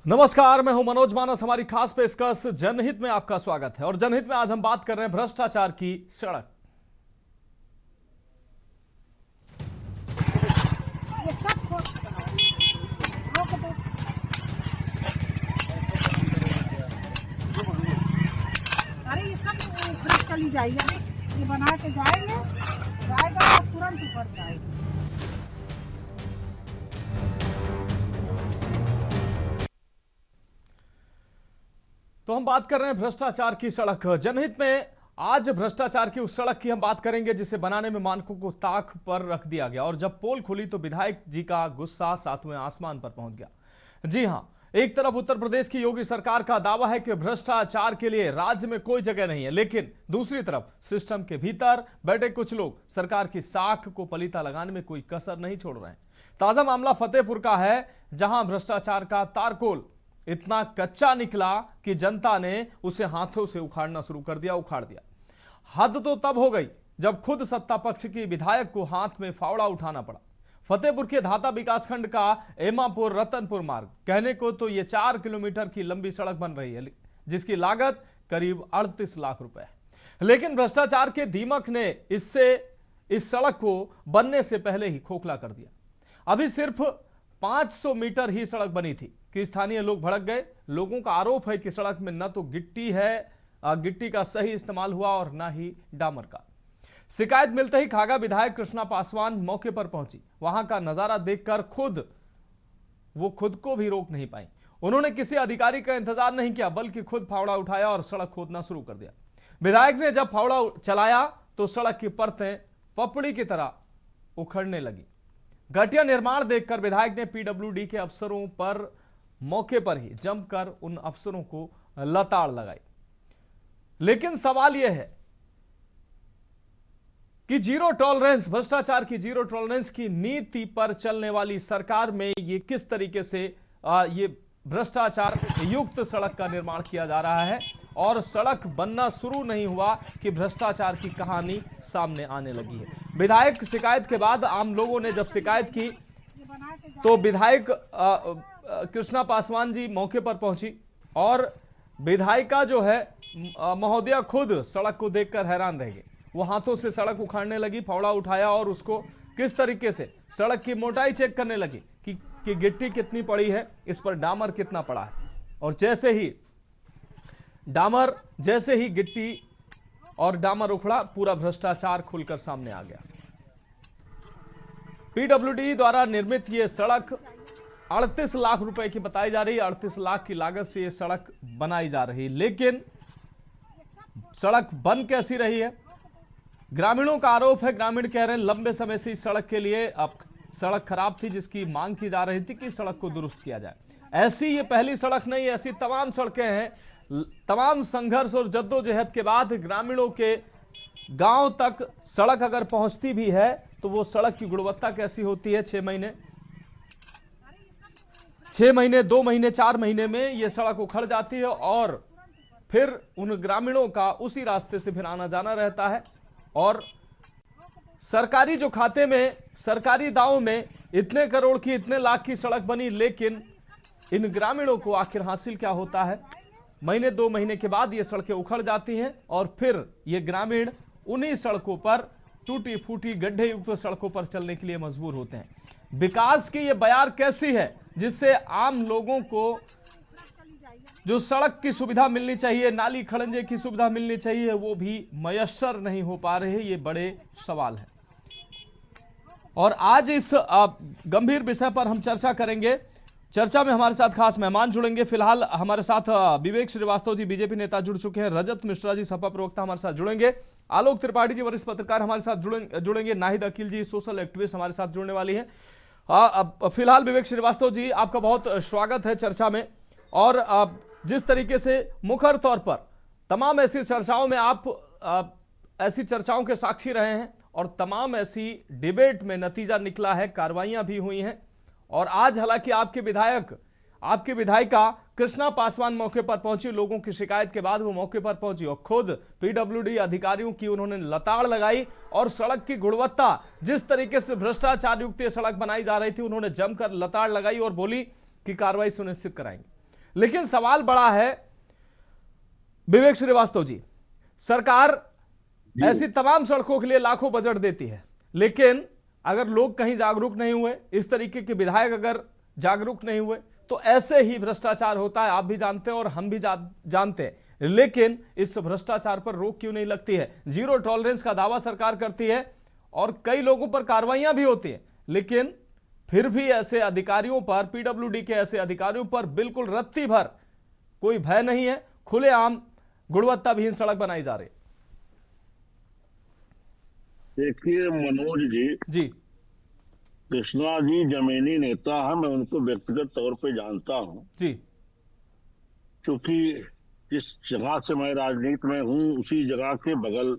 नमस्कार, मैं हूं मनोज मानस। हमारी खास पेशकश जनहित में आपका स्वागत है और जनहित में आज हम बात कर रहे हैं भ्रष्टाचार की सड़क। अरे ये सब फ्रेश चली जाएगी, ये बना के जाएगा और तुरंत ऊपर जाएगा। तो हम बात कर रहे हैं भ्रष्टाचार की सड़क। जनहित में आज भ्रष्टाचार की उस सड़क की हम बात करेंगे जिसे बनाने में मानकों को ताक पर रख दिया गया और जब पोल खुली तो विधायक जी का गुस्सा सातवें आसमान पर पहुंच गया। जी हां, एक तरफ उत्तर प्रदेश की योगी सरकार का दावा है कि भ्रष्टाचार के लिए राज्य में कोई जगह नहीं है, लेकिन दूसरी तरफ सिस्टम के भीतर बैठे कुछ लोग सरकार की साख को पलीता लगाने में कोई कसर नहीं छोड़ रहे हैं। ताजा मामला फतेहपुर का है, जहां भ्रष्टाचार का तारकोल इतना कच्चा निकला कि जनता ने उसे हाथों से उखाड़ दिया। हद तो तब हो गई जब खुद सत्ता पक्ष की विधायक को हाथ में फावड़ा उठाना पड़ा। फतेहपुर के धाता विकासखंड का एमापुर रतनपुर मार्ग, कहने को तो यह 4 किलोमीटर की लंबी सड़क बन रही है, जिसकी लागत करीब 38 लाख रुपए है। लेकिन भ्रष्टाचार के दीमक ने इस सड़क को बनने से पहले ही खोखला कर दिया। अभी सिर्फ 500 मीटर ही सड़क बनी थी कि स्थानीय लोग भड़क गए। लोगों का आरोप है कि सड़क में न तो गिट्टी का सही इस्तेमाल हुआ और न ही डामर का। शिकायत मिलते ही खागा विधायक कृष्णा पासवान मौके पर पहुंची। वहां का नजारा देखकर खुद को भी रोक नहीं पाई। उन्होंने किसी अधिकारी का इंतजार नहीं किया, बल्कि खुद फावड़ा उठाया और सड़क खोदना शुरू कर दिया। विधायक ने जब फावड़ा चलाया तो सड़क की परतें पपड़ी की तरह उखड़ने लगी। घटिया निर्माण देखकर विधायक ने पीडब्ल्यूडी के अफसरों पर मौके पर ही जमकर उन अफसरों को लताड़ लगाई। लेकिन सवाल यह है कि भ्रष्टाचार की जीरो टॉलरेंस की नीति पर चलने वाली सरकार में ये किस तरीके से ये भ्रष्टाचार युक्त सड़क का निर्माण किया जा रहा है और सड़क बनना शुरू नहीं हुआ कि भ्रष्टाचार की कहानी सामने आने लगी है। विधायक शिकायत के बाद आम लोगों ने जब शिकायत की तो विधायक कृष्णा पासवान जी मौके पर पहुंची और विधायिका जो है महोदया खुद सड़क को देखकर हैरान रह गए। वो हाथों से सड़क उखाड़ने लगी, फावड़ा उठाया और उसको किस तरीके से सड़क की मोटाई चेक करने लगी कि गिट्टी कितनी पड़ी है, इस पर डामर कितना पड़ा है। और जैसे ही गिट्टी और डामर उखड़ा, पूरा भ्रष्टाचार खुलकर सामने आ गया। पीडब्ल्यूडी द्वारा निर्मित यह सड़क 38 लाख रुपए की बताई जा रही है। 38 लाख की लागत से यह सड़क बनाई जा रही है, लेकिन सड़क बन कैसी रही है? ग्रामीणों का आरोप है, ग्रामीण कह रहे हैं लंबे समय से इस सड़क के लिए अब सड़क खराब थी, जिसकी मांग की जा रही थी कि सड़क को दुरुस्त किया जाए। ऐसी ये पहली सड़क नहीं, ऐसी तमाम सड़कें हैं। तमाम संघर्ष और जद्दोजहद के बाद ग्रामीणों के गांव तक सड़क अगर पहुंचती भी है तो वो सड़क की गुणवत्ता कैसी होती है? 6 महीने, 2 महीने, 4 महीने में ये सड़क उखड़ जाती है और फिर उन ग्रामीणों का उसी रास्ते से फिर आना जाना रहता है। और सरकारी जो खाते में, सरकारी दावों में इतने करोड़ की, इतने लाख की सड़क बनी, लेकिन इन ग्रामीणों को आखिर हासिल क्या होता है? महीने 2 महीने के बाद ये सड़कें उखड़ जाती हैं और फिर ये ग्रामीण उन्हीं सड़कों पर, टूटी फूटी गड्ढे युक्त सड़कों पर चलने के लिए मजबूर होते हैं। विकास की ये बयार कैसी है जिससे आम लोगों को जो सड़क की सुविधा मिलनी चाहिए, नाली खड़ंजे की सुविधा मिलनी चाहिए, वो भी मयस्सर नहीं हो पा रहे, ये बड़े सवाल है। और आज इस गंभीर विषय पर हम चर्चा करेंगे। चर्चा में हमारे साथ खास मेहमान जुड़ेंगे। फिलहाल हमारे साथ विवेक श्रीवास्तव जी बीजेपी नेता जुड़ चुके हैं, रजत मिश्रा जी सपा प्रवक्ता हमारे साथ जुड़ेंगे, आलोक त्रिपाठी जी वरिष्ठ पत्रकार हमारे साथ जुड़ेंगे, नाहिद अकील जी सोशल एक्टिविस्ट हमारे साथ जुड़ने वाली है। फिलहाल विवेक श्रीवास्तव जी, आपका बहुत स्वागत है चर्चा में। और जिस तरीके से मुखर तौर पर तमाम ऐसी चर्चाओं में आप ऐसी चर्चाओं के साक्षी रहे हैं और तमाम ऐसी डिबेट में नतीजा निकला है, कार्रवाइयां भी हुई हैं। और आज हालांकि आपकी विधायिका कृष्णा पासवान मौके पर पहुंची, लोगों की शिकायत के बाद वो मौके पर पहुंची और खुद पीडब्ल्यूडी अधिकारियों की उन्होंने लताड़ लगाई और सड़क की गुणवत्ता, जिस तरीके से भ्रष्टाचार युक्त सड़क बनाई जा रही थी, उन्होंने जमकर लताड़ लगाई और बोली कि कार्रवाई सुनिश्चित कराएंगे। लेकिन सवाल बड़ा है विवेक श्रीवास्तव जी, सरकार ऐसी तमाम सड़कों के लिए लाखों बजट देती है, लेकिन अगर लोग कहीं जागरूक नहीं हुए, इस तरीके के विधायक अगर जागरूक नहीं हुए, तो ऐसे ही भ्रष्टाचार होता है। आप भी जानते हैं और हम भी जानते हैं, लेकिन इस भ्रष्टाचार पर रोक क्यों नहीं लगती है? जीरो टॉलरेंस का दावा सरकार करती है और कई लोगों पर कार्रवाइयां भी होती हैं, लेकिन फिर भी ऐसे अधिकारियों पर, पीडब्ल्यूडी के ऐसे अधिकारियों पर बिल्कुल रत्ती भर कोई भय नहीं है। खुलेआम गुणवत्ता विहीन सड़क बनाई जा रही है। देखिए मनोज जी, कृष्णा जी जमीनी नेता है, मैं उनको व्यक्तिगत तौर पे जानता हूँ जी। क्योंकि जिस जगह से मैं राजनीति में हूँ उसी जगह के बगल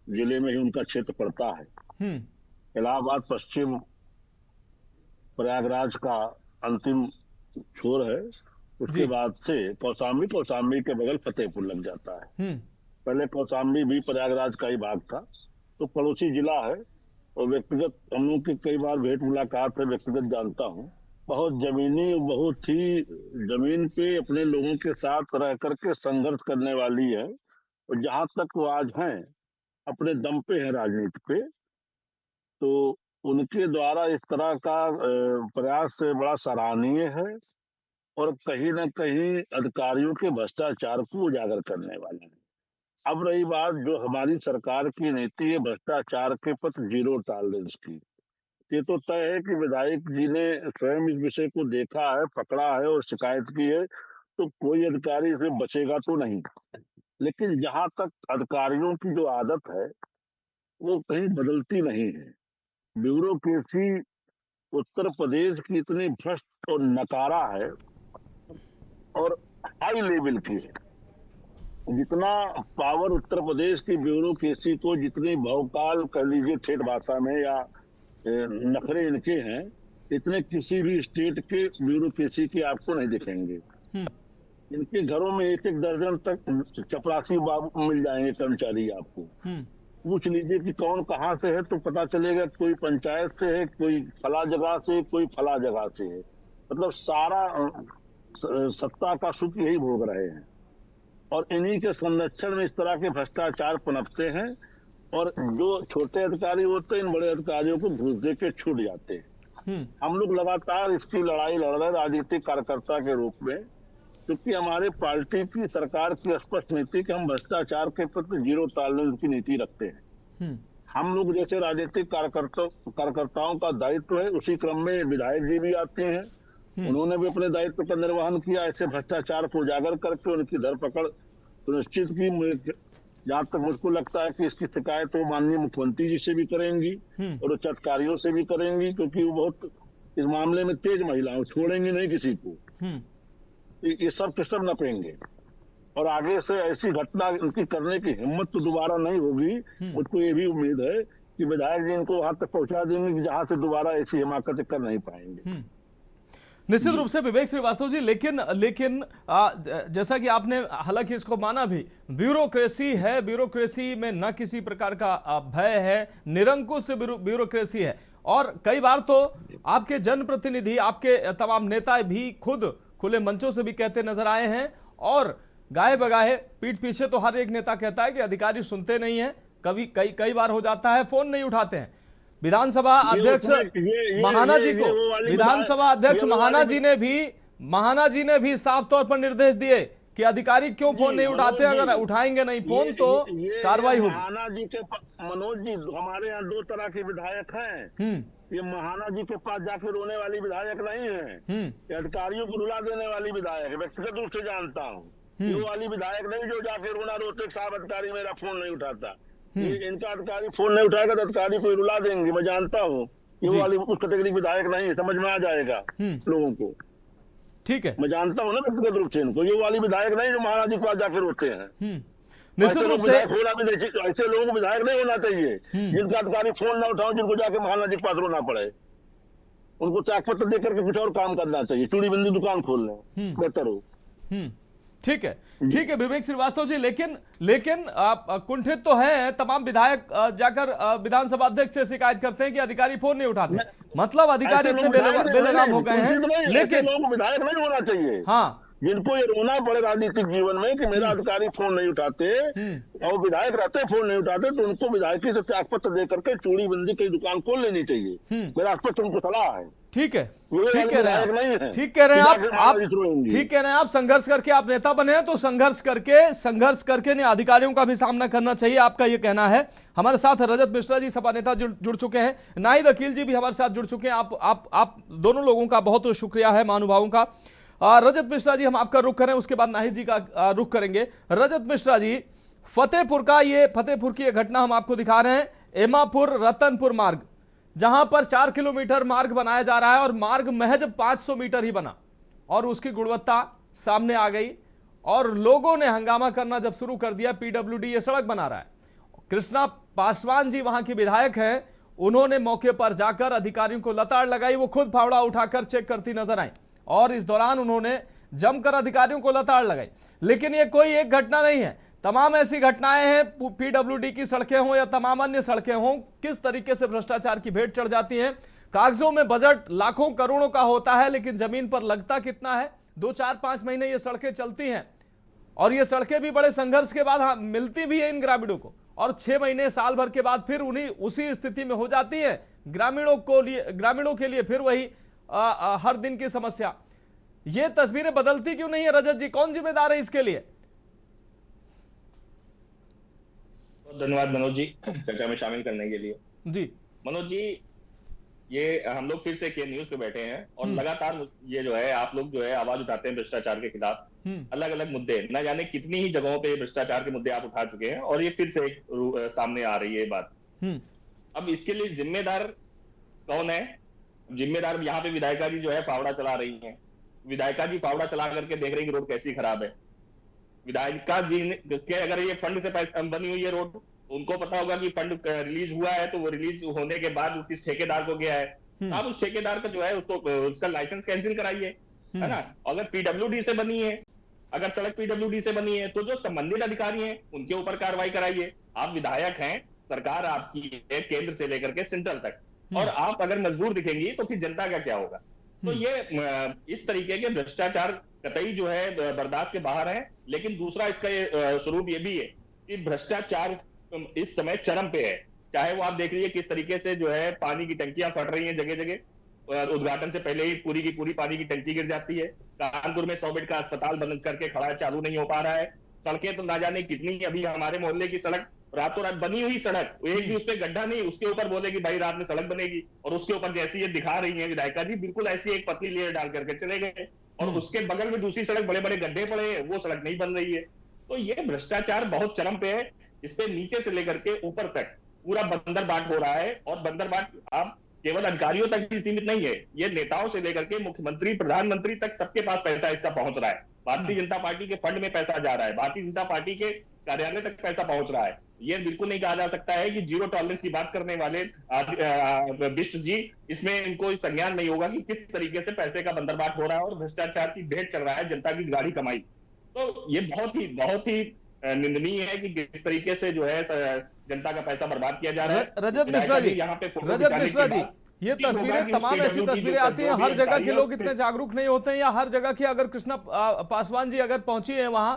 जिले में ही उनका क्षेत्र पड़ता है। इलाहाबाद पश्चिम प्रयागराज का अंतिम छोर है, उसके बाद से कौशाम्बी, कौशाम्बी के बगल फतेहपुर लग जाता है। पहले कौशाम्बी भी प्रयागराज का ही भाग था, तो पड़ोसी जिला है। और व्यक्तिगत हम लोग की कई बार भेंट मुलाकात है, व्यक्तिगत जानता हूँ। बहुत जमीनी, बहुत ही जमीन पे अपने लोगों के साथ रह करके संघर्ष करने वाली है। और जहां तक वो आज हैं, अपने दम पे है राजनीति पे, तो उनके द्वारा इस तरह का प्रयास बड़ा सराहनीय है और कहीं ना कहीं अधिकारियों के भ्रष्टाचार को उजागर करने वाला है। अब रही बात जो हमारी सरकार की नीति है भ्रष्टाचार के प्रति जीरो टॉलरेंस की, ये तो तय है कि विधायक जी ने स्वयं इस विषय को देखा है, पकड़ा है और शिकायत की है, तो कोई अधिकारी इसमें बचेगा तो नहीं। लेकिन जहां तक अधिकारियों की जो आदत है वो कहीं बदलती नहीं है। ब्यूरोक्रेसी उत्तर प्रदेश की इतनी भ्रष्ट और नकारा है और हाई लेवल की है। जितना पावर उत्तर प्रदेश की ब्यूरोक्रेसी को, जितनी भौकाल कह लीजिए ठेठ भाषा में, या नखरे इनके हैं, इतने किसी भी स्टेट के ब्यूरोक्रेसी के आपको नहीं दिखेंगे। इनके घरों में एक एक दर्जन तक चपरासी बाबू मिल जाएंगे कर्मचारी आपको। पूछ लीजिए कि कौन कहाँ से है तो पता चलेगा, कोई पंचायत से है, कोई फला जगह से, कोई फला जगह से है। मतलब सारा सत्ता का सुख यही भोग रहे हैं और इन्हीं के संरक्षण में इस तरह के भ्रष्टाचार पनपते हैं। और जो छोटे अधिकारी होते हैं इन बड़े अधिकारियों को घूस दे के छूट जाते हैं। हम लोग लगातार इसकी लड़ाई लड़ रहे राजनीतिक कार्यकर्ता के रूप में, क्योंकि हमारे पार्टी की, सरकार की स्पष्ट नीति कि हम भ्रष्टाचार के प्रति जीरो टॉलरेंस की नीति रखते हैं। हम लोग जैसे राजनीतिक कार्यकर्ताओं का दायित्व है, उसी क्रम में विधायक जी भी आते हैं। उन्होंने भी अपने दायित्व का निर्वहन किया, ऐसे भ्रष्टाचार को उजागर करके उनकी धरपकड़ सुनिश्चित की। जहां तक मुझको लगता है कि इसकी शिकायत वो माननीय मुख्यमंत्री जी से भी करेंगी और उच्च अधिकारियों से भी करेंगी, क्योंकि वो बहुत इस मामले में तेज महिला है, छोड़ेंगी नहीं किसी को। ये सब के सब नपेंगे और आगे से ऐसी घटना उनकी करने की हिम्मत तो दोबारा नहीं होगी। मुझको ये भी उम्मीद है कि विधायक जी इनको वहां तक पहुंचा देंगे कि जहां से दोबारा ऐसी हिमाकत कर नहीं पाएंगे। निश्चित रूप से विवेक श्रीवास्तव जी, लेकिन जैसा कि आपने हालांकि इसको माना भी, ब्यूरोक्रेसी है, ब्यूरोक्रेसी में न किसी प्रकार का भय है, निरंकुश ब्यूरोक्रेसी है। और कई बार तो आपके जनप्रतिनिधि, आपके तमाम नेता भी खुद खुले मंचों से भी कहते नजर आए हैं और गाए बगाए पीठ पीछे तो हर एक नेता कहता है कि अधिकारी सुनते नहीं है, कई बार हो जाता है फोन नहीं उठाते हैं। विधानसभा अध्यक्ष महाना जी को, विधानसभा अध्यक्ष महाना जी ने भी साफ तौर पर निर्देश दिए कि अधिकारी क्यों फोन नहीं उठाते, अगर उठाएंगे नहीं फोन तो कार्रवाई होगी। महाना जी के मनोज जी, हमारे यहाँ दो तरह के विधायक हैं। ये महाना जी के पास जाके रोने वाली विधायक नहीं है, ये अधिकारियों को रुला देने वाली विधायक है। व्यक्तिगत रूप से जानता हूँ, ये वाली विधायक नहीं जो जाके रोना रोते साहब अधिकारी मेरा फोन नहीं उठाता। ये इनका अधिकारी फोन नहीं उठाएगा तो अधिकारी को रुला देंगे, मैं जानता हूँ। ये वाली उस कैटेगरी विधायक नहीं है, समझ में आ जाएगा लोगों को। ठीक है, मैं जानता हूँ ना व्यक्तिगत रूप से इनको। ये वाली विधायक नहीं जो महाराज जी के पास जाके रोते हैं। निश्चित रूप से ऐसे लोगों को विधायक नहीं होना चाहिए जिनका अधिकारी फोन ना उठाओ, जिनको जाके महाराज जी के पास रोना पड़े। उनको चाक पत्र देकर के कुछ और काम करना चाहिए, चूड़ी बंदी दुकान खोल लें, बेहतर हो। ठीक है विवेक श्रीवास्तव जी, लेकिन कुंठित तो है तमाम विधायक, जाकर विधानसभा अध्यक्ष से शिकायत करते हैं कि अधिकारी फोन नहीं उठाते। मतलब अधिकारी इतने बेलगाम हो गए हैं, लेकिन लोगों को विधायक नहीं होना चाहिए। हाँ, जिनको ये रोना पड़े राजनीतिक जीवन में कि मेरा अधिकारी फोन नहीं उठाते और विधायक रहते फोन नहीं उठाते, तो उनको विधायकी से त्याग पत्र दे करके चूड़ी बंदी की दुकान खोल लेनी चाहिए। मेरा इस पर उनको सलाह है। ठीक है, ये ठीक कह रहे हैं विधायक आप, नहीं है। ठीक कह रहे हैं आप रोएंगे। ठीक कह रहे हैं आप। संघर्ष करके आप नेता बने हैं तो संघर्ष करके ने अधिकारियों का भी सामना करना चाहिए, आपका ये कहना है। हमारे साथ रजत मिश्रा जी सपा नेता जुड़ चुके हैं, नाहिद अकील जी भी हमारे साथ जुड़ चुके हैं। आप दोनों लोगों का बहुत शुक्रिया है, महानुभावों का। रजत मिश्रा जी, हम आपका रुख करें, उसके बाद नाहिद जी का रुख करेंगे। रजत मिश्रा जी, फतेहपुर की ये घटना हम आपको दिखा रहे हैं, एमापुर रतनपुर मार्ग, जहां पर 4 किलोमीटर मार्ग बनाया जा रहा है और मार्ग महज 500 मीटर ही बना और उसकी गुणवत्ता सामने आ गई और लोगों ने हंगामा करना जब शुरू कर दिया। पीडब्ल्यूडी ये सड़क बना रहा है। कृष्णा पासवान जी वहां की विधायक हैं, उन्होंने मौके पर जाकर अधिकारियों को लताड़ लगाई। वो खुद फावड़ा उठाकर चेक करती नजर आई और इस दौरान उन्होंने जमकर अधिकारियों को लताड़ लगाई। लेकिन ये कोई एक घटना नहीं है, तमाम ऐसी घटनाएं हैं, पीडब्ल्यूडी की सड़कें हों या तमाम अन्य सड़कें हों, किस तरीके से भ्रष्टाचार की भेंट चढ़ जाती हैं। कागजों में बजट लाखों करोड़ों का होता है, लेकिन जमीन पर लगता कितना है। 2, 4, 5 महीने ये सड़कें चलती हैं और ये सड़कें भी बड़े संघर्ष के बाद मिलती भी है इन ग्रामीणों को, और 6 महीने साल भर के बाद फिर उसी स्थिति में हो जाती है। ग्रामीणों के लिए फिर वही हर दिन की समस्या। ये तस्वीरें बदलती क्यों नहीं है रजत जी, कौन जिम्मेदार है इसके लिए? धन्यवाद मनोज जी चर्चा में शामिल करने के लिए। जी मनोज जी, ये हम लोग फिर से के न्यूज पे बैठे हैं और लगातार ये जो है आप लोग जो है आवाज उठाते हैं भ्रष्टाचार के खिलाफ। अलग अलग मुद्दे, न जाने कितनी ही जगहों पे भ्रष्टाचार के मुद्दे आप उठा चुके हैं और ये फिर से सामने आ रही है बात। अब इसके लिए जिम्मेदार कौन है? जिम्मेदार यहाँ पे विधायिका जी जो है फावड़ा चला रही है। विधायिका जी फावड़ा चला करके देख रही है रोड कैसी खराब है। विधायिका जी ने अगर ये फंड से पैसा बनी हुई है रोड, उनको पता होगा कि फंड रिलीज हुआ है, तो वो रिलीज होने के बाद किस ठेकेदार को गया है, आप उस ठेकेदार का जो है उसका लाइसेंस कैंसिल कराइए, है ना। अगर पीडब्ल्यूडी से बनी है, अगर सड़क पीडब्ल्यूडी से बनी है, तो जो संबंधित अधिकारी हैं उनके ऊपर कार्रवाई कराइए। आप विधायक हैं, सरकार आपकी है केंद्र से लेकर के सेंट्रल तक, और आप अगर मजबूर दिखेंगी तो फिर जनता का क्या होगा। तो ये इस तरीके के भ्रष्टाचार कतई जो है बर्दाश्त के बाहर है। लेकिन दूसरा इसका स्वरूप ये भी है कि भ्रष्टाचार इस समय चरम पे है। चाहे वो आप देख लीजिए किस तरीके से जो है पानी की टंकियां फट रही हैं जगह जगह, उद्घाटन से पहले ही पूरी की पूरी पानी की टंकी गिर जाती है। कानपुर में 100 बेड का अस्पताल बंद करके खड़ा चालू नहीं हो पा रहा है। सड़कें तो ना जाने कितनी, अभी हमारे मोहल्ले की सड़क रातों रात बनी हुई सड़क, एक भी उसपे गड्ढा नहीं, उसके ऊपर बोले कि भाई रात में सड़क बनेगी, और उसके ऊपर जैसी ये दिखा रही है विधायिका जी, बिल्कुल ऐसी एक पतली लेयर डाल करके चले गए, और उसके बगल में दूसरी सड़क बड़े बड़े गड्ढे पड़े हैं, वो सड़क नहीं बन रही है। तो ये भ्रष्टाचार बहुत चरम पे है। इस पे नीचे से लेकर के ऊपर तक पूरा बंदर बाट हो रहा है, और बंदर बाट आप केवल अधिकारियों तक ही सीमित नहीं है, ये नेताओं से लेकर के मुख्यमंत्री प्रधानमंत्री तक सबके पास पैसा इसका पहुंच रहा है। भारतीय जनता पार्टी के फंड में पैसा जा रहा है, भारतीय जनता पार्टी के कार्यालय तक पैसा पहुंच रहा है। ये बिल्कुल नहीं कहा जा सकता है कि जीरो टॉलरेंस की बात करने वाले बिष्ट जी, इसमें इनको संज्ञान नहीं होगा कि किस तरीके से पैसे का बंदरबाट हो रहा है और भ्रष्टाचार की भेंट चल रहा है, जनता की गाड़ी कमाई। तो ये बहुत ही निंदनीय है कि किस तरीके से जो है जनता का पैसा बर्बाद किया जा रहा है। रजत मिश्रा जी, ये तस्वीरें, तमाम ऐसी तस्वीरें आती हैं, हर जगह के लोग इतने जागरूक नहीं होते हैं, या हर जगह की अगर कृष्णा पासवान जी अगर पहुंची है वहां,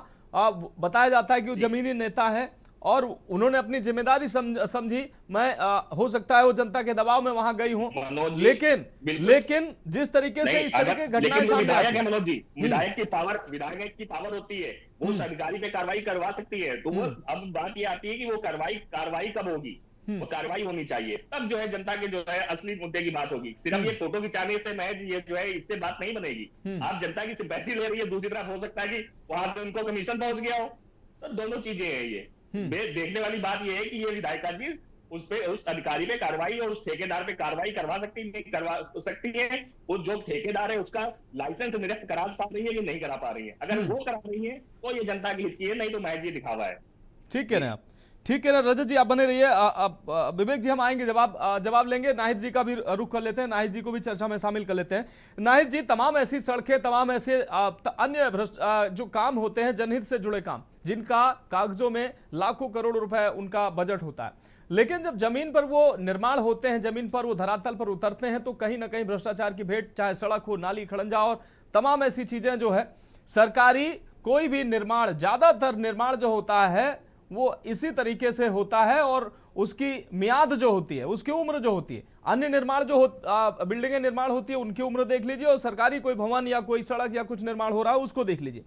बताया जाता है कि वो जमीनी नेता है और उन्होंने अपनी जिम्मेदारी समझी। मैं हो सकता है वो जनता के दबाव में वहां गई हूं, लेकिन जिस तरीके से इस तरह की घटनाएं सामने आती हैं, मनोज जी, विधायक की पावर होती है, वो उस अधिकारी पे कार्रवाई करवा सकती है। तो वो अब बात ये आती है कि वो कार्रवाई कब होगी, वो कार्रवाई होनी चाहिए, तब जो है जनता के जो है असली मुद्दे की बात होगी। सिर्फ ये फोटो खिंचाने से महज ये जो है इससे बात नहीं बनेगी। आप जनता की सिंपैथी ले रही है, दूसरी तरफ हो सकता है कि वहां पे उनको कमीशन पहुंच गया हो, तो दोनों चीजें हैं। ये देखने वाली बात ये है कि ये विधायिका जी उस अधिकारी पे कार्रवाई और उस ठेकेदार पे कार्रवाई करवा सकती है। वो जो ठेकेदार है उसका लाइसेंस निरस्त करा पा रही है कि नहीं करा पा रही है। अगर वो करा रही है तो ये जनता की हित की है, नहीं तो महज ये दिखावा है। ठीक कह रहे हैं आप, ठीक है ना रजत जी, आप बने रहिए। विवेक जी, हम आएंगे, जवाब लेंगे। नाहिद जी का भी रुख कर लेते हैं, नाहिद जी को भी चर्चा में शामिल कर लेते हैं। नाहिद जी, तमाम ऐसी सड़कें, तमाम ऐसे अन्य जो काम होते हैं जनहित से जुड़े काम, जिनका कागजों में लाखों करोड़ रुपए उनका बजट होता है, लेकिन जब जमीन पर वो निर्माण होते हैं, जमीन पर वो धरातल पर उतरते हैं, तो कहीं ना कहीं भ्रष्टाचार की भेंट, चाहे सड़क हो, नाली, खड़ंजा और तमाम ऐसी चीजें जो है सरकारी कोई भी निर्माण, ज्यादातर निर्माण जो होता है वो इसी तरीके से होता है और उसकी मियाद जो होती है, उसकी उम्र जो होती है, अन्य निर्माण जो बिल्डिंगें निर्माण होती है उनकी उम्र देख लीजिए और सरकारी कोई भवन या कोई सड़क या कुछ निर्माण हो रहा है उसको देख लीजिए।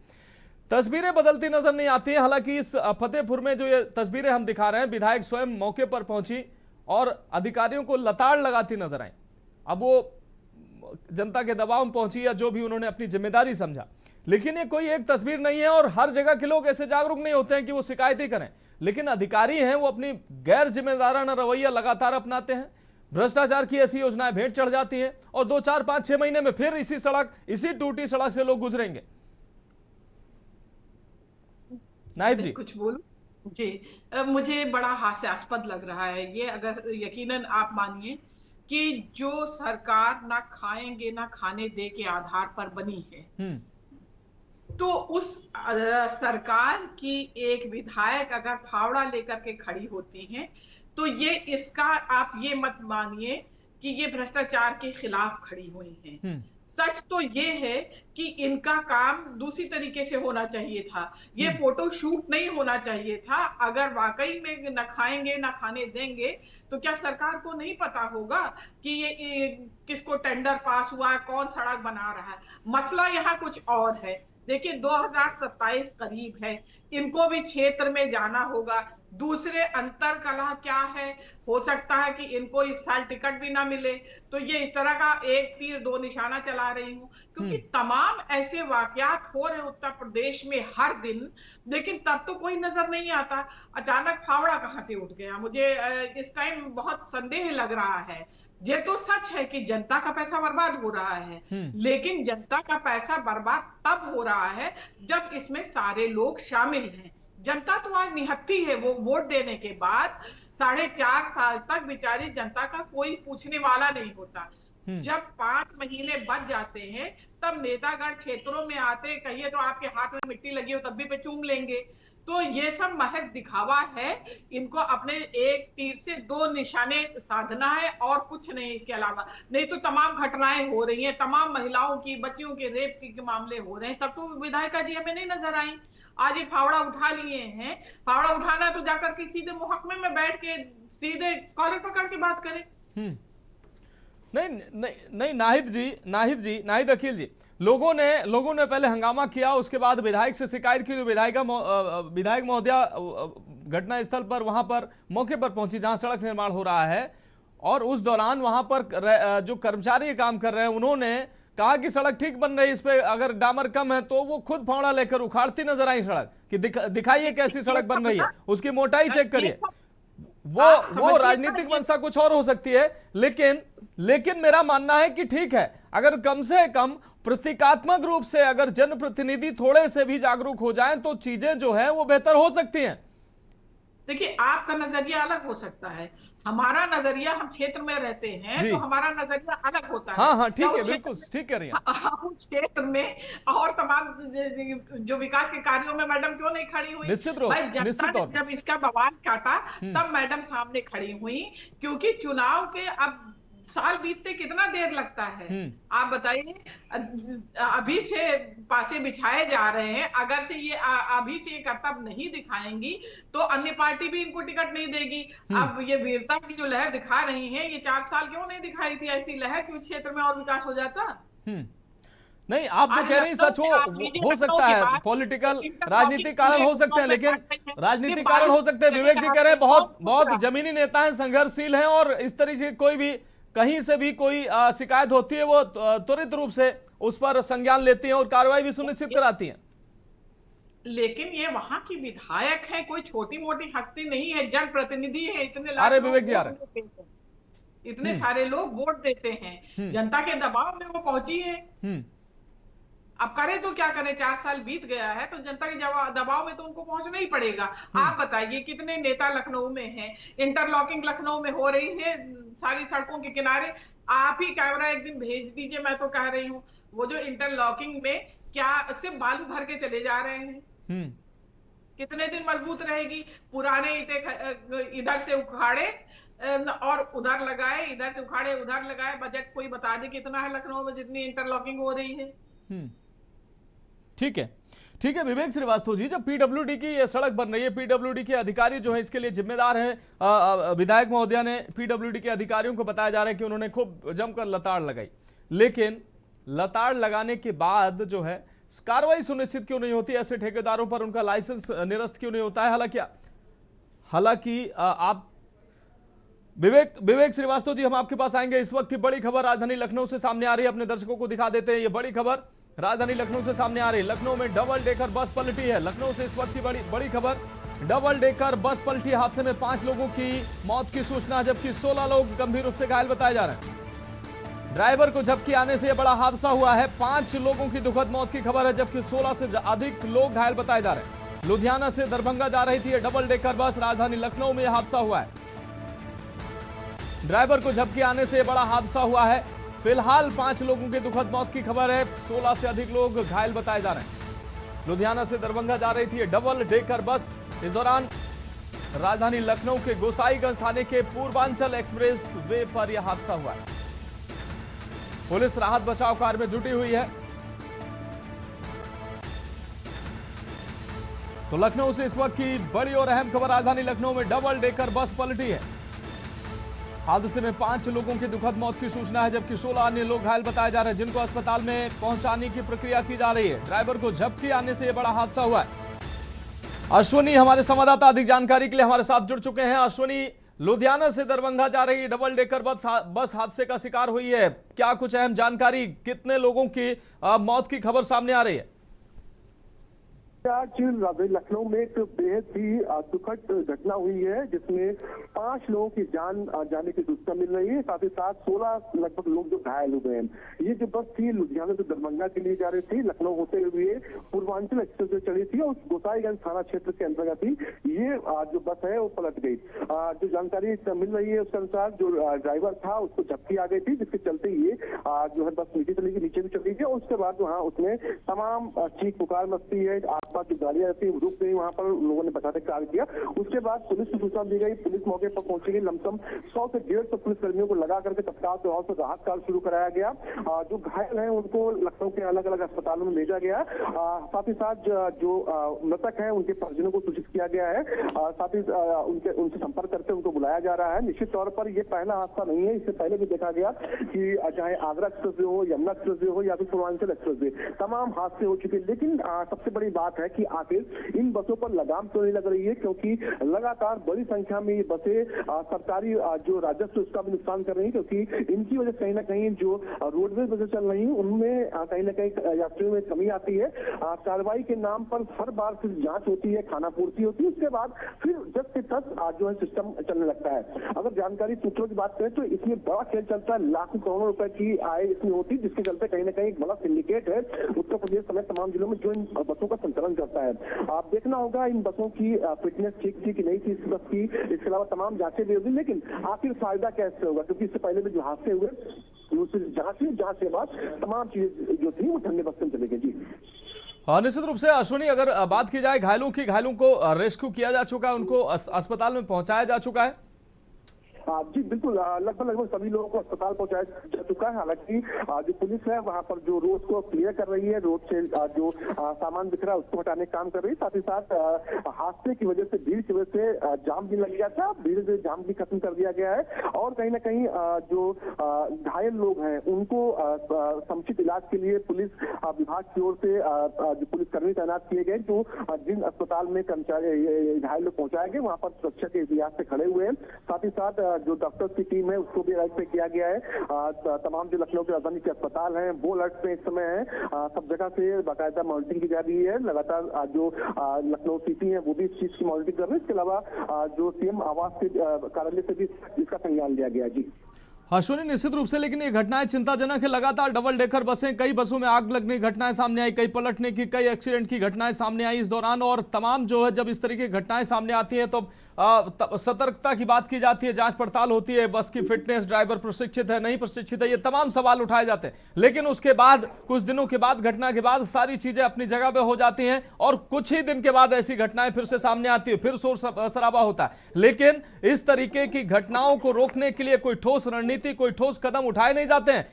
तस्वीरें बदलती नजर नहीं आती हैं। हालांकि इस फतेहपुर में जो ये तस्वीरें हम दिखा रहे हैं, विधायक स्वयं मौके पर पहुंची और अधिकारियों को लताड़ लगाती नजर आई। अब वो जनता के दबाव में पहुंची या जो भी उन्होंने अपनी जिम्मेदारी समझा, लेकिन ये कोई एक तस्वीर नहीं है और हर जगह के लोग ऐसे जागरूक नहीं होते हैं कि वो शिकायतें करें, लेकिन अधिकारी हैं वो अपनी गैर जिम्मेदाराना रवैया लगातार अपनाते हैं। भ्रष्टाचार की ऐसी योजनाएं भेंट चढ़ जाती हैं और 2, 4, 5, 6 महीने में फिर इसी टूटी सड़क से लोग गुजरेंगे। नाहिद जी कुछ बोलूं जी। मुझे बड़ा हास्यास्पद लग रहा है ये, अगर यकीनन आप मानिए कि जो सरकार ना खाएंगे ना खाने दे के आधार पर बनी है, तो उस सरकार की एक विधायक अगर फावड़ा लेकर के खड़ी होती हैं तो ये इसका आप ये मत मानिए कि ये भ्रष्टाचार के खिलाफ खड़ी हुई हैं। सच तो ये है कि इनका काम दूसरी तरीके से होना चाहिए था, ये फोटो शूट नहीं होना चाहिए था। अगर वाकई में न खाएंगे न खाने देंगे तो क्या सरकार को नहीं पता होगा कि ये किसको टेंडर पास हुआ है, कौन सड़क बना रहा है। मसला यहाँ कुछ और है। देखिए 2027 करीब है, इनको भी क्षेत्र में जाना होगा। दूसरे अंतर कलह क्या है, हो सकता है कि इनको इस साल टिकट भी ना मिले, तो ये इस तरह का एक तीर दो निशाना चला रही हूँ, क्योंकि तमाम ऐसे वाकयात हो रहे उत्तर प्रदेश में हर दिन, लेकिन तब तो कोई नजर नहीं आता। अचानक फावड़ा कहाँ से उठ गया, मुझे इस टाइम बहुत संदेह लग रहा है। ये तो सच है कि जनता का पैसा बर्बाद हो रहा है, लेकिन जनता का पैसा बर्बाद तब हो रहा है जब इसमें सारे लोग शामिल हैं। जनता तो आज निहत्थी है, वो वोट देने के बाद 4.5 साल तक बेचारी जनता का कोई पूछने वाला नहीं होता। जब 5 महीने बच जाते हैं तब नेतागण क्षेत्रों में आते, कहिए तो आपके हाथ में मिट्टी लगी हो तब भी पे चूम लेंगे। तो ये सब महज दिखावा है, इनको अपने एक तीर से 2 निशाने साधना है और कुछ नहीं इसके अलावा। नहीं तो तमाम घटनाएं हो रही हैं, तमाम महिलाओं की, बच्चियों के रेप के मामले हो रहे हैं, तब तो विधायिका जी हमें नहीं नजर आई। आज ये फावड़ा उठा लिए हैं, फावड़ा उठाना तो जाकर के सीधे मुहकमे में बैठ के सीधे कॉलर पकड़ के बात करें। नहीं नाहिद अकील जी, लोगों ने पहले हंगामा किया, उसके बाद विधायक से शिकायत की। तो विधायक महोदया घटना स्थल पर वहां पर मौके पर पहुंची जहां सड़क निर्माण हो रहा है, और उस दौरान वहां पर जो कर्मचारी काम कर रहे हैं उन्होंने कहा कि सड़क ठीक बन रही है, इस पे अगर डामर कम है, तो वो खुद फावड़ा लेकर उखाड़ती नजर आई सड़क कि दिखाइए कैसी सड़क बन रही है, उसकी मोटाई चेक करिए। वो राजनीतिक मंशा कुछ और हो सकती है, लेकिन मेरा मानना है कि ठीक है, अगर कम से कम प्रतीकात्मक रूप से अगर जनप्रतिनिधि थोड़े से भी जागरूक हो जाएं तो चीजें जो है वो बेहतर हो सकती हैं। देखिए आपका नजरिया अलग हो सकता है, हमारा नजरिया, हम क्षेत्र में रहते हैं तो हमारा नजरिया अलग होता है। हाँ ठीक है, बिल्कुल ठीक कह रही हैं। हम क्षेत्र में और तमाम जो विकास के कार्यों में मैडम क्यों नहीं खड़ी हुई? निश्चित तौर जब इसका बवाल काटा तब मैडम सामने खड़ी हुई, क्योंकि चुनाव के अब साल बीतते कितना देर लगता है आप बताइए। अभी से पासे बिछाए जा रहे हैं, अगर से ये अभी से ये कर्तव्य नहीं दिखाएंगी तो अन्य पार्टी भी इनको टिकट नहीं देगी। अब ये वीरता की जो लहर दिखा रही है, ये 4 साल क्यों नहीं दिखाई थी ऐसी लहर, क्यों क्षेत्र में और विकास हो जाता। नहीं, आप जो कह रही हैं सच हो सकता है, पॉलिटिकल राजनीतिक कारण हो सकते हैं, लेकिन राजनीतिक कारण हो सकते हैं। विवेक जी कह रहे हैं बहुत जमीनी नेता हैं, संघर्षशील हैं, और इस तरीके कोई भी कहीं से भी कोई शिकायत होती है वो त्वरित रूप से उस पर संज्ञान लेती हैं और कार्रवाई भी सुनिश्चित कराती हैं। लेकिन ये वहां की विधायक है, कोई छोटी मोटी हस्ती नहीं है, जनप्रतिनिधि है। अरे विवेक जी इतने सारे लोग वोट देते हैं, जनता के दबाव में वो पहुंची है। अब करे तो क्या करे, 4 साल बीत गया है तो जनता के दबाव में तो उनको पहुंचना ही पड़ेगा। आप बताइए कितने नेता लखनऊ में हैं, इंटरलॉकिंग लखनऊ में हो रही है सारी सड़कों के किनारे। आप ही कैमरा एक दिन भेज दीजिए, मैं तो कह रही हूँ वो जो इंटरलॉकिंग में क्या सिर्फ बालू भर के चले जा रहे हैं, कितने दिन मजबूत रहेगी। पुराने ईंटें इधर से उखाड़े और उधर लगाए, इधर से उखाड़े उधर लगाए। बजट कोई बता दे कितना है लखनऊ में जितनी इंटरलॉकिंग हो रही है। ठीक है, ठीक है विवेक श्रीवास्तव जी, जब पीडब्ल्यूडी की ये सड़क बन रही है, पीडब्ल्यूडी के अधिकारी जो है इसके लिए जिम्मेदार हैं, विधायक महोदया ने पीडब्ल्यूडी के अधिकारियों को बताया जा रहा है कि उन्होंने खूब जमकर लताड़ लगाई, लेकिन लताड़ लगाने के बाद जो है कार्रवाई सुनिश्चित क्यों नहीं होती? ऐसे ठेकेदारों पर उनका लाइसेंस निरस्त क्यों नहीं होता है? हालांकि आप विवेक श्रीवास्तव जी, हम आपके पास आएंगे। इस वक्त की बड़ी खबर राजधानी लखनऊ से सामने आ रही है, अपने दर्शकों को दिखा देते हैं। ये बड़ी खबर राजधानी लखनऊ से सामने आ रही है। लखनऊ में डबल डेकर बस पलटी है। लखनऊ से इस वक्त की बड़ी खबर, डबल डेकर बस पलटी। हादसे में 5 लोगों की मौत की सूचना, जबकि 16 लोग गंभीर रूप से घायल बताए जा रहे हैं। ड्राइवर को झपकी आने से यह बड़ा हादसा हुआ है। 5 लोगों की दुखद मौत की खबर है, जबकि 16 से अधिक लोग घायल बताए जा रहे हैं। लुधियाना से दरभंगा जा रही थी यह डबल डेकर बस, राजधानी लखनऊ में यह हादसा हुआ है। ड्राइवर को झपकी आने से यह बड़ा हादसा हुआ है। फिलहाल 5 लोगों की दुखद मौत की खबर है, 16 से अधिक लोग घायल बताए जा रहे हैं। लुधियाना से दरभंगा जा रही थी यह डबल डेकर बस। इस दौरान राजधानी लखनऊ के गोसाईगंज थाने के पूर्वांचल एक्सप्रेस वे पर यह हादसा हुआ है। पुलिस राहत बचाव कार्य में जुटी हुई है। तो लखनऊ से इस वक्त की बड़ी और अहम खबर, राजधानी लखनऊ में डबल डेकर बस पलटी है। हादसे में 5 लोगों की दुखद मौत की सूचना है, जबकि 16 अन्य लोग घायल बताए जा रहे हैं, जिनको अस्पताल में पहुंचाने की प्रक्रिया की जा रही है। ड्राइवर को झपकी आने से यह बड़ा हादसा हुआ है। अश्वनी हमारे संवाददाता अधिक जानकारी के लिए हमारे साथ जुड़ चुके हैं। अश्वनी, लुधियाना से दरभंगा जा रही डबल डेकर बस हादसे का शिकार हुई है, क्या कुछ अहम जानकारी, कितने लोगों की मौत की खबर सामने आ रही है? आज लखनऊ में एक बेहद ही दुखद घटना हुई है, जिसमें 5 लोगों की जान जाने की सूचना मिल रही है। साथ ही साथ 16 लगभग लोग जो घायल हुए हैं। ये जो बस थी लुधियाना से दरभंगा के लिए जा रही थी, लखनऊ होते हुए पूर्वांचल एक्सप्रेस वे चली थी और गोसाईगंज थाना क्षेत्र के अंतर्गत थी। ये जो बस है वो पलट गई। जो जानकारी मिल रही है उसके अनुसार जो ड्राइवर था उसको झपकी आ गई थी, जिसके चलते ये जो है बस नीचे भी चली गई और उसके बाद जो उसमें तमाम चीख पुकार मचती है। जो गाड़ियां रहती है रुक गई, वहां पर लोगों ने बचाने का कार्य किया। उसके बाद पुलिस को सूचना दी गई, पुलिस मौके पर पहुंची गई। लमसम 100 से 150 पुलिस कर्मियों को लगा करके तत्काल तौर पर राहत कार्य शुरू कराया गया। जो घायल हैं उनको लखनऊ के अलग अलग अस्पतालों में भेजा गया। साथ ही साथ जो मृतक हैं उनके परिजनों को सूचित किया गया है। साथ ही उनसे संपर्क करके उनको बुलाया जा रहा है। निश्चित तौर पर यह पहला हादसा नहीं है, इससे पहले भी देखा गया कि चाहे आगरा एक्सप्रेस वे हो, यमुना एक्सप्रेस वे हो या फिर पूर्वांचल एक्सप्रेस वे, तमाम हादसे हो चुके। लेकिन सबसे बड़ी बात है कि आखिर इन बसों पर लगाम क्यों नहीं लग रही है, क्योंकि लगातार बड़ी संख्या में ये बसें सरकारी जो राजस्व उसका भी नुकसान कर रही है, क्योंकि इनकी वजह से कहीं ना कहीं जो रोडवेज बसें चल रही हैं उनमें कहीं ना कहीं यात्रियों में कमी आती है। कार्रवाई के नाम पर हर बार सिर्फ जांच होती है, खाना पूर्ति होती है, उसके बाद फिर जब से तक जो है सिस्टम चलने लगता है। अगर जानकारी सूत्रों की बात करें तो इसमें बड़ा खेल चलता है, लाखों करोड़ों रुपए की आय इसमें होती है, जिसके चलते कहीं ना कहीं एक बड़ा सिंडिकेट है उत्तर प्रदेश समेत तमाम जिलों में जो इन बसों का संचालन करता है। आप देखना होगा इन बसों की फिटनेस ठीक थी कि नहीं थी इस बस की, इसके अलावा तमाम जांचें भी होगी, लेकिन आखिर फायदा कैसे होगा, क्योंकि इससे पहले भी जो हादसे हुए जांच के बाद तमाम चीजें जो थी वो ठंडे बस में चले गई। जी निश्चित रूप से अश्विनी, अगर बात की जाए घायलों को रेस्क्यू किया जा चुका है, उनको अस्पताल में पहुंचाया जा चुका है? जी बिल्कुल, लगभग सभी लोगों को अस्पताल पहुंचाया जा चुका है। हालांकि जो पुलिस है वहां पर जो रोड को क्लियर कर रही है, रोड से जो सामान बिखरा है उसको हटाने का काम कर रही है। साथ ही साथ हादसे की वजह से, भीड़ की वजह से जाम भी लग गया था, धीरे धीरे जाम भी खत्म कर दिया गया है और कहीं ना कहीं जो घायल लोग हैं उनको समुचित इलाज के लिए पुलिस विभाग की ओर से जो पुलिसकर्मी तैनात किए गए, जो जिन अस्पताल में कर्मचारी घायल लोग पहुंचाए गए वहां पर सुरक्षा के इतिहास से खड़े हुए हैं। साथ ही साथ जो डॉक्टर्स की टीम है उसको भी अलर्ट पे किया गया है। तमाम जो लखनऊ के राजधानी के अस्पताल हैं वो अलर्ट पे इस समय है। सब जगह से बाकायदा मॉनिटरिंग की जा रही है। लगातार जो लखनऊ सिटी है वो भी इस चीज की मॉनिटरिंग कर रहे हैं। इसके अलावा जो सीएम आवास के कार्यालय से भी इसका संज्ञान लिया गया। जी अश्विनी, निश्चित रूप से लेकिन ये घटनाएं चिंताजनक है। लगातार डबल डेकर बसें, कई बसों में आग लगने की घटनाएं सामने आई, कई पलटने की, कई एक्सीडेंट की घटनाएं सामने आई इस दौरान। और तमाम जो है जब इस तरीके की घटनाएं सामने आती हैं तो सतर्कता की बात की जाती है, जांच पड़ताल होती है, बस की फिटनेस, ड्राइवर प्रशिक्षित है नहीं प्रशिक्षित है, ये तमाम सवाल उठाए जाते हैं। लेकिन उसके बाद कुछ दिनों के बाद, घटना के बाद सारी चीजें अपनी जगह पे हो जाती हैं और कुछ ही दिन के बाद ऐसी घटनाएं फिर से सामने आती है, फिर शोर शराबा होता है। लेकिन इस तरीके की घटनाओं को रोकने के लिए कोई ठोस रणनीति, कोई ठोस कदम उठाए नहीं जाते हैं।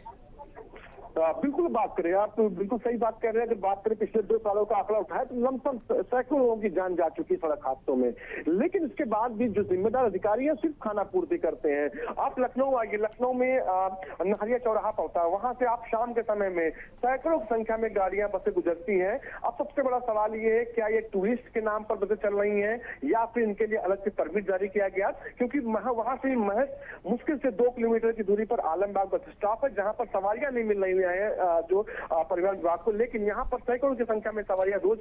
बिल्कुल बात करें, आप बिल्कुल सही बात कह रहे हैं। अगर बात करें पिछले 2 सालों का आंकड़ा उठाए तो लमसम सैकड़ों लोगों की जान जा चुकी सड़क हादसों में। लेकिन इसके बाद भी जो जिम्मेदार अधिकारी हैं सिर्फ खाना पूर्ति करते हैं। आप लखनऊ आइए, लखनऊ में नहरिया चौराहा पड़ता है, वहां से आप शाम के समय में सैकड़ों की संख्या में गाड़ियां बसें गुजरती हैं। अब सबसे बड़ा सवाल ये है, क्या ये टूरिस्ट के नाम पर बसें चल रही हैं या फिर इनके लिए अलग से परमिट जारी किया गया? क्योंकि वहां से महज मुश्किल से 2 किलोमीटर की दूरी पर आलमबाग बस स्टॉप है, जहां पर सवारियां नहीं मिल रही है जो परिवहन विभाग को। लेकिन यहाँ पर सैकड़ों की संख्या में सवारियां रोज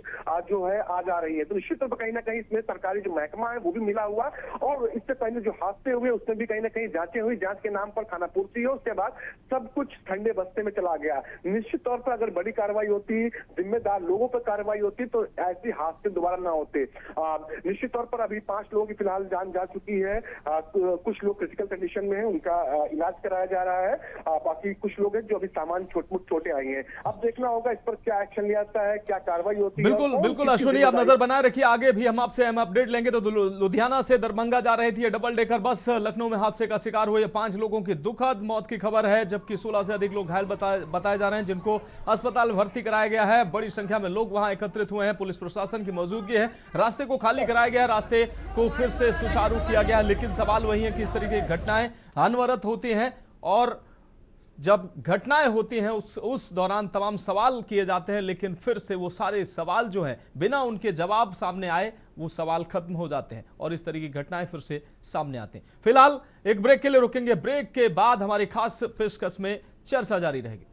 जो है आ जा रही है। तो निश्चित तौर पर कहीं ना कहीं इसमें सरकारी जो महकमा है वो भी मिला हुआ, और इससे पहले जो हादसे हुए उसमें भी कहीं ना कहीं जांचें हुई, जांच के नाम पर खाना पूर्ति हो, उसके बाद सब कुछ ठंडे बस्ते में चला गया। निश्चित तौर पर अगर बड़ी कार्रवाई होती, जिम्मेदार लोगों पर कार्रवाई होती तो ऐसे हादसे दोबारा ना होते। निश्चित तौर पर अभी 5 लोगों की फिलहाल जान जा चुकी है। कुछ लोग क्रिटिकल कंडीशन में है, उनका इलाज कराया जा रहा है। बाकी कुछ लोग हैं जो अभी सामान छोटे आई हैं। अब देखना होगा इस पर क्या एक्शन लिया जाता है, क्या कार्रवाई होती है। बिल्कुल बिल्कुल अश्विनी, आप नजर बनाए रखिए, आगे भी हम आपसे अपडेट लेंगे। तो लुधियाना से दरभंगा जा रही थी डबल डेकर बस, लखनऊ में हादसे का शिकार हुए 5 लोगों की दुखद मौत की खबर है, जबकि 16 से अधिक लोग घायल बताए जा रहे हैं, जिनको अस्पताल में भर्ती कराया गया है। बड़ी संख्या में लोग वहां एकत्रित हुए हैं, पुलिस प्रशासन की मौजूदगी है। रास्ते को खाली कराया गया, रास्ते को फिर से सुचारू किया गया, लेकिन सवाल वही है कि इस तरीके की घटनाएं अनवरत होती हैं, और जब घटनाएं होती हैं उस दौरान तमाम सवाल किए जाते हैं, लेकिन फिर से वो सारे सवाल जो है बिना उनके जवाब सामने आए वो सवाल खत्म हो जाते हैं, और इस तरह की घटनाएं फिर से सामने आते हैं। फिलहाल एक ब्रेक के लिए रुकेंगे, ब्रेक के बाद हमारी खास पेशकश में चर्चा जारी रहेगी।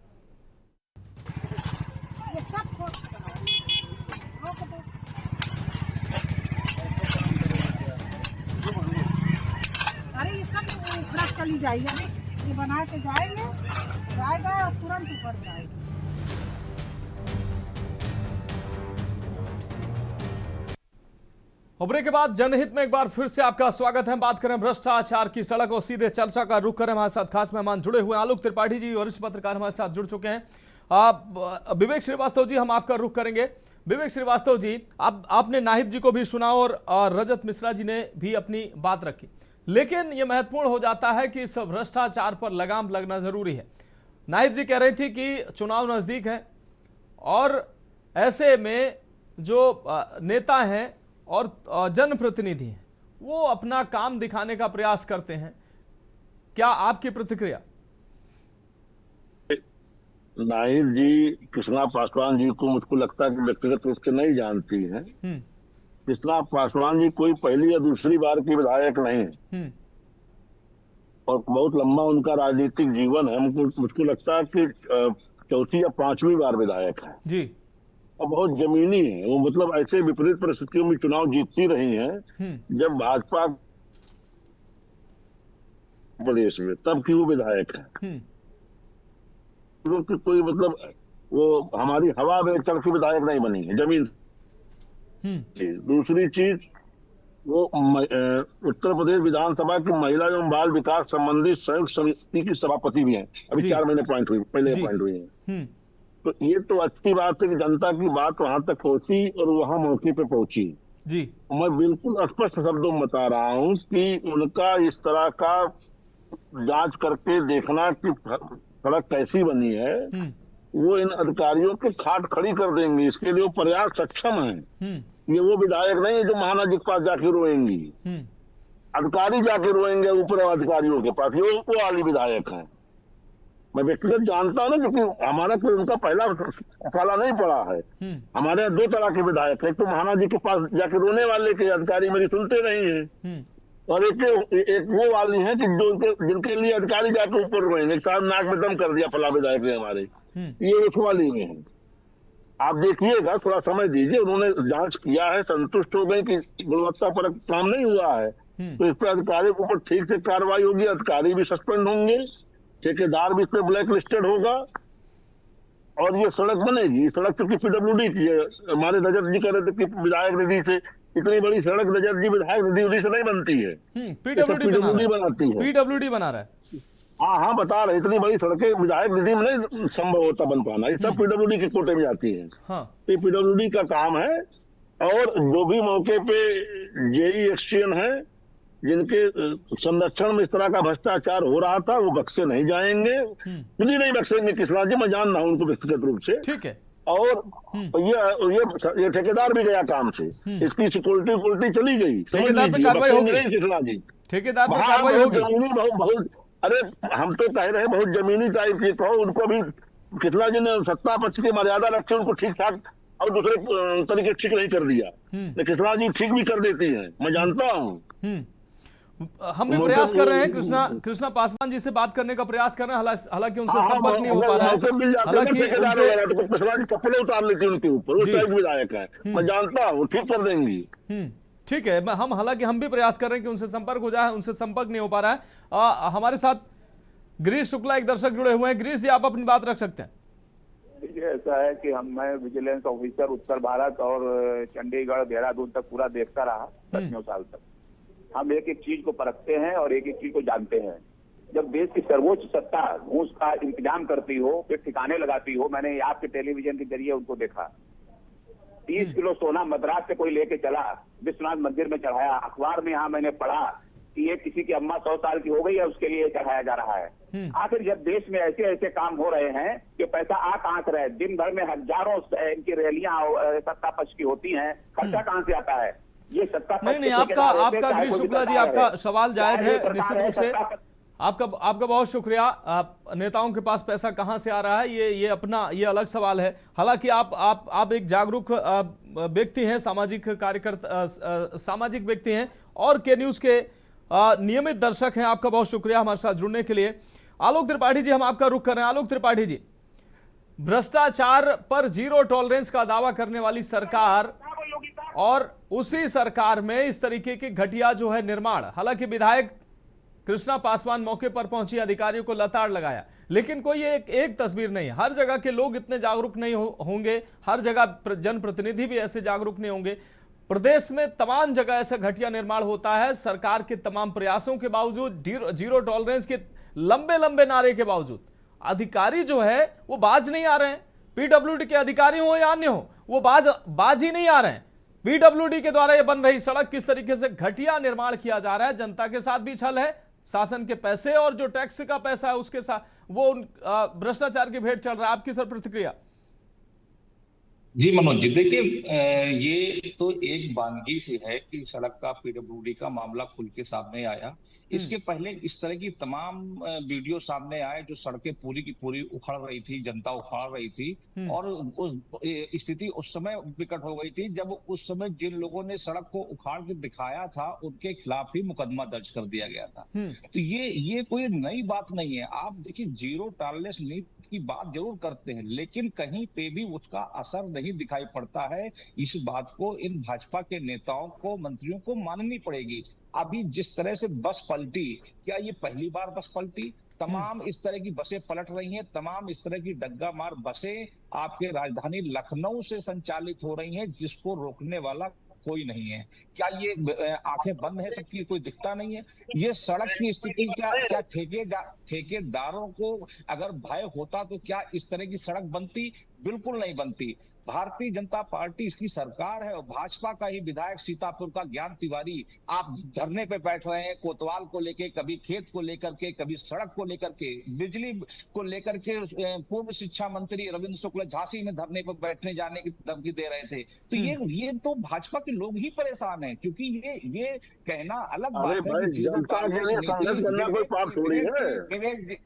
अरे ये सब क्रश कर ली जाएगी, ये बना के जाएगा और तुरंत ऊपर जाएगा। ब्रेक के बाद जनहित में एक बार फिर से आपका स्वागत है। बात करें भ्रष्टाचार की सड़क, और सीधे चर्चा का रुख करें। हमारे साथ खास मेहमान जुड़े हुए हैं। आलोक त्रिपाठी जी वरिष्ठ पत्रकार हमारे साथ जुड़ चुके हैं। विवेक श्रीवास्तव जी, हम आपका रुख करेंगे। विवेक श्रीवास्तव जी, आपने नाहिद जी को भी सुना और रजत मिश्रा जी ने भी अपनी बात रखी, लेकिन यह महत्वपूर्ण हो जाता है कि इस भ्रष्टाचार पर लगाम लगना जरूरी है। नाहिद जी कह रही थी कि चुनाव नजदीक है, और ऐसे में जो नेता हैं और जनप्रतिनिधि हैं वो अपना काम दिखाने का प्रयास करते हैं। क्या आपकी प्रतिक्रिया? नाहिद जी कृष्णा पासवान जी को मुझको लगता है कि व्यक्तिगत रूप से नहीं जानती हैं। कृष्णा पासवान जी कोई पहली या दूसरी बार की विधायक नहीं है, और बहुत लंबा उनका राजनीतिक जीवन है। मुझको लगता है कि 4थी या 5वीं बार विधायक है जी, और बहुत जमीनी है वो। मतलब ऐसे विपरीत परिस्थितियों में चुनाव जीतती रही हैं जब भाजपा प्रदेश में, तब की वो विधायक है। कोई मतलब वो हमारी हवा में चल की विधायक नहीं बनी है, जमीन। दूसरी चीज, वो उत्तर प्रदेश विधानसभा की महिला एवं बाल विकास संबंधी संयुक्त समिति की सभापति भी हैं। अभी 4 महीने पहले अपॉइंट हुई हैं। तो ये तो अच्छी बात है कि जनता की बात वहां तक पहुंची और वहां मौके पे पहुंची जी। मैं बिल्कुल स्पष्ट शब्दों में बता रहा हूं कि उनका इस तरह का जांच करके देखना कि सड़क कैसी बनी है, वो इन अधिकारियों के खाट खड़ी कर देंगे। इसके लिए वो पर्याप्त सक्षम है। ये वो विधायक नहीं है जो महाराज के पास जाके रोएंगी, अधिकारी जाके रोएंगे ऊपर अधिकारियों के पास। ये वो वाली विधायक है। मैं व्यक्तिगत जानता हूँ ना, क्योंकि हमारा कोई उनका पहला पाला नहीं पड़ा है। हमारे यहाँ 2 तरह के विधायक है, एक तो महाराज जी के पास जाके रोने वाले के अधिकारी मेरी सुनते नहीं है, और एक वो वाली है कि जो जिनके लिए अधिकारी जाके ऊपर रोएंगे, साहब नाक में दम कर दिया फला विधायक ने हमारे। ये उस वाली में है। आप देखिएगा, थोड़ा समय दीजिए। उन्होंने जांच किया है, संतुष्ट हो गए कि गुणवत्ता पर काम नहीं हुआ है, तो इस पर अधिकारी के ऊपर ठीक से कार्रवाई होगी। अधिकारी भी सस्पेंड होंगे, ठेकेदार भी इस पे ब्लैक लिस्टेड होगा, और ये सड़क बनेगी। सड़क चूंकि पीडब्ल्यूडी की है। हमारे रजत जी कह रहे थे कि विधायक निधि से, इतनी बड़ी सड़क रजत जी विधायक निधि से नहीं बनती है, पीडब्ल्यूडी बनाती है। पीडब्ल्यूडी बना रहा है। हाँ, बता रहे इतनी बड़ी सड़कें विधायक निधि में नहीं संभव होता बन पाना, ये सब पीडब्ल्यूडी के कोटे में जाती है। तो ये पीडब्ल्यूडी का काम है। और जो भी मौके पे जेई एक्सचेंज है जिनके संरक्षण में इस तरह का भ्रष्टाचार हो रहा था वो बख्शे नहीं जाएंगे, खुद ही नहीं बख्शेंगे कृष्णा जी, मैं जान रहा हूं उनको व्यक्तिगत रूप से। ठीक है। और ये ठेकेदार भी गया काम से, इसकी सिक्योरिटी चली गई, ठेकेदार पे कार्रवाई होगी कृष्णा जी, ठेकेदार पे कार्रवाई होगी। बहुत अरे हम तो कह रहे हैं बहुत जमीनी टाइप की, तो उनको भी कृष्णा जी ने सत्ता पक्ष की मर्यादा रखी, उनको ठीक ठाक और दूसरे तरीके ठीक नहीं कर दिया, कृष्णा जी ठीक भी कर देती हैं, मैं जानता हूँ। हम भी प्रयास कर रहे हैं कृष्णा पासवान जी से बात करने का प्रयास कर रहे हैं, हालांकि उनसे संपर्क नहीं हो पा रहा है। हालांकि कपड़े उतार लेती उनके ऊपर, वो टाइप विधायक है, मैं जानता हूँ ठीक कर देंगी। ठीक है, हालांकि हम भी प्रयास कर रहे हैं कि उनसे संपर्क हो जाए, उनसे संपर्क नहीं हो पा रहा है। हमारे साथ गिरीश शुक्ला एक दर्शक जुड़े हुए हैं। गिरीश जी, आप अपनी बात रख सकते हैं। देखिए, ऐसा है कि मैं विजिलेंस ऑफिसर उत्तर भारत और चंडीगढ़ देहरादून तक पूरा देखता रहा 10 साल तक। हम एक एक चीज को परखते हैं और एक एक चीज को जानते हैं। जब देश की सर्वोच्च सत्ता घूस का इंतजाम करती हो, फिर ठिकाने लगाती हो, मैंने आपके टेलीविजन के जरिए उनको देखा। 30 किलो सोना मद्रास से कोई लेके चला, विश्वनाथ मंदिर में चढ़ाया। अखबार में यहाँ मैंने पढ़ा कि ये किसी की अम्मा 100 साल की हो गई है, उसके लिए चढ़ाया जा रहा है। आखिर जब देश में ऐसे ऐसे काम हो रहे हैं कि पैसा कहाँ से रहे, दिन भर में हजारों इनकी रैलियां सत्ता पक्ष की होती हैं, खर्चा कहाँ से आता है? ये सत्ता नहीं, आपका गिरीश शुक्ला जी, आपका सवाल जायज है निश्चित रूप से। आपका बहुत शुक्रिया। नेताओं के पास पैसा कहां से आ रहा है, ये अलग सवाल है। हालांकि आप एक जागरूक व्यक्ति हैं, सामाजिक कार्यकर्ता, सामाजिक व्यक्ति हैं और के न्यूज के नियमित दर्शक हैं। आपका बहुत शुक्रिया हमारे साथ जुड़ने के लिए। आलोक त्रिपाठी जी, हम आपका रुख कर रहे हैं। आलोक त्रिपाठी जी, भ्रष्टाचार पर जीरो टॉलरेंस का दावा करने वाली सरकार और उसी सरकार में इस तरीके के घटिया जो है निर्माण, हालांकि विधायक कृष्णा पासवान मौके पर पहुंची, अधिकारियों को लताड़ लगाया, लेकिन कोई एक तस्वीर नहीं। हर जगह के लोग इतने जागरूक नहीं होंगे, हर जगह जनप्रतिनिधि भी ऐसे जागरूक नहीं होंगे। प्रदेश में तमाम जगह ऐसा घटिया निर्माण होता है। सरकार के तमाम प्रयासों के बावजूद, जीरो टॉलरेंस के लंबे लंबे नारे के बावजूद अधिकारी जो है वो बाज नहीं आ रहे हैं। पीडब्ल्यूडी के अधिकारी हो या अन्य हो, वो बाज ही नहीं आ रहे हैं। पीडब्ल्यूडी के द्वारा ये बन रही सड़क किस तरीके से घटिया निर्माण किया जा रहा है, जनता के साथ भी छल है, शासन के पैसे और जो टैक्स का पैसा है उसके साथ वो भ्रष्टाचार की भेंट चल रहा है। आपकी सर प्रतिक्रिया? जी मनोज जी, देखिए, ये तो एक वानगी सी है कि सड़क का पीडब्ल्यूडी का मामला खुल के सामने आया। इसके पहले इस तरह की तमाम वीडियो सामने आए जो सड़कें पूरी की पूरी उखड़ रही थी, जनता उखाड़ रही थी, और उस स्थिति उस समय विकट हो गई थी जब उस समय जिन लोगों ने सड़क को उखाड़ के दिखाया था उनके खिलाफ ही मुकदमा दर्ज कर दिया गया था। तो ये कोई नई बात नहीं है। आप देखिए, जीरो टॉलरेंस नीति की बात जरूर करते हैं, लेकिन कहीं पे भी उसका असर नहीं दिखाई पड़ता है। इस बात को इन भाजपा के नेताओं को, मंत्रियों को माननी पड़ेगी। अभी जिस तरह से बस पलटी, क्या ये पहली बार बस पलटी? तमाम इस तरह की बसें पलट रही हैं, तमाम इस तरह की डग्गा मार बसें आपके राजधानी लखनऊ से संचालित हो रही हैं, जिसको रोकने वाला कोई नहीं है। क्या ये आंखें बंद है सबकी, कोई दिखता नहीं है? ये सड़क की स्थिति क्या ठेकेदारों को अगर भय होता तो क्या इस तरह की सड़क बनती? बिल्कुल नहीं बनती। भारतीय जनता पार्टी इसकी सरकार है और भाजपा का ही विधायक सीतापुर का ज्ञान तिवारी आप धरने पे बैठ रहे हैं, कोतवाल को लेके, कभी खेत को लेकर के, कभी सड़क को लेकर के, बिजली को लेकर के। पूर्व शिक्षा मंत्री रविंद्र शुक्ल झांसी में धरने पर बैठने जाने की धमकी दे रहे थे। तो ये तो भाजपा के लोग ही परेशान हैं, क्योंकि ये कहना अलग बात है।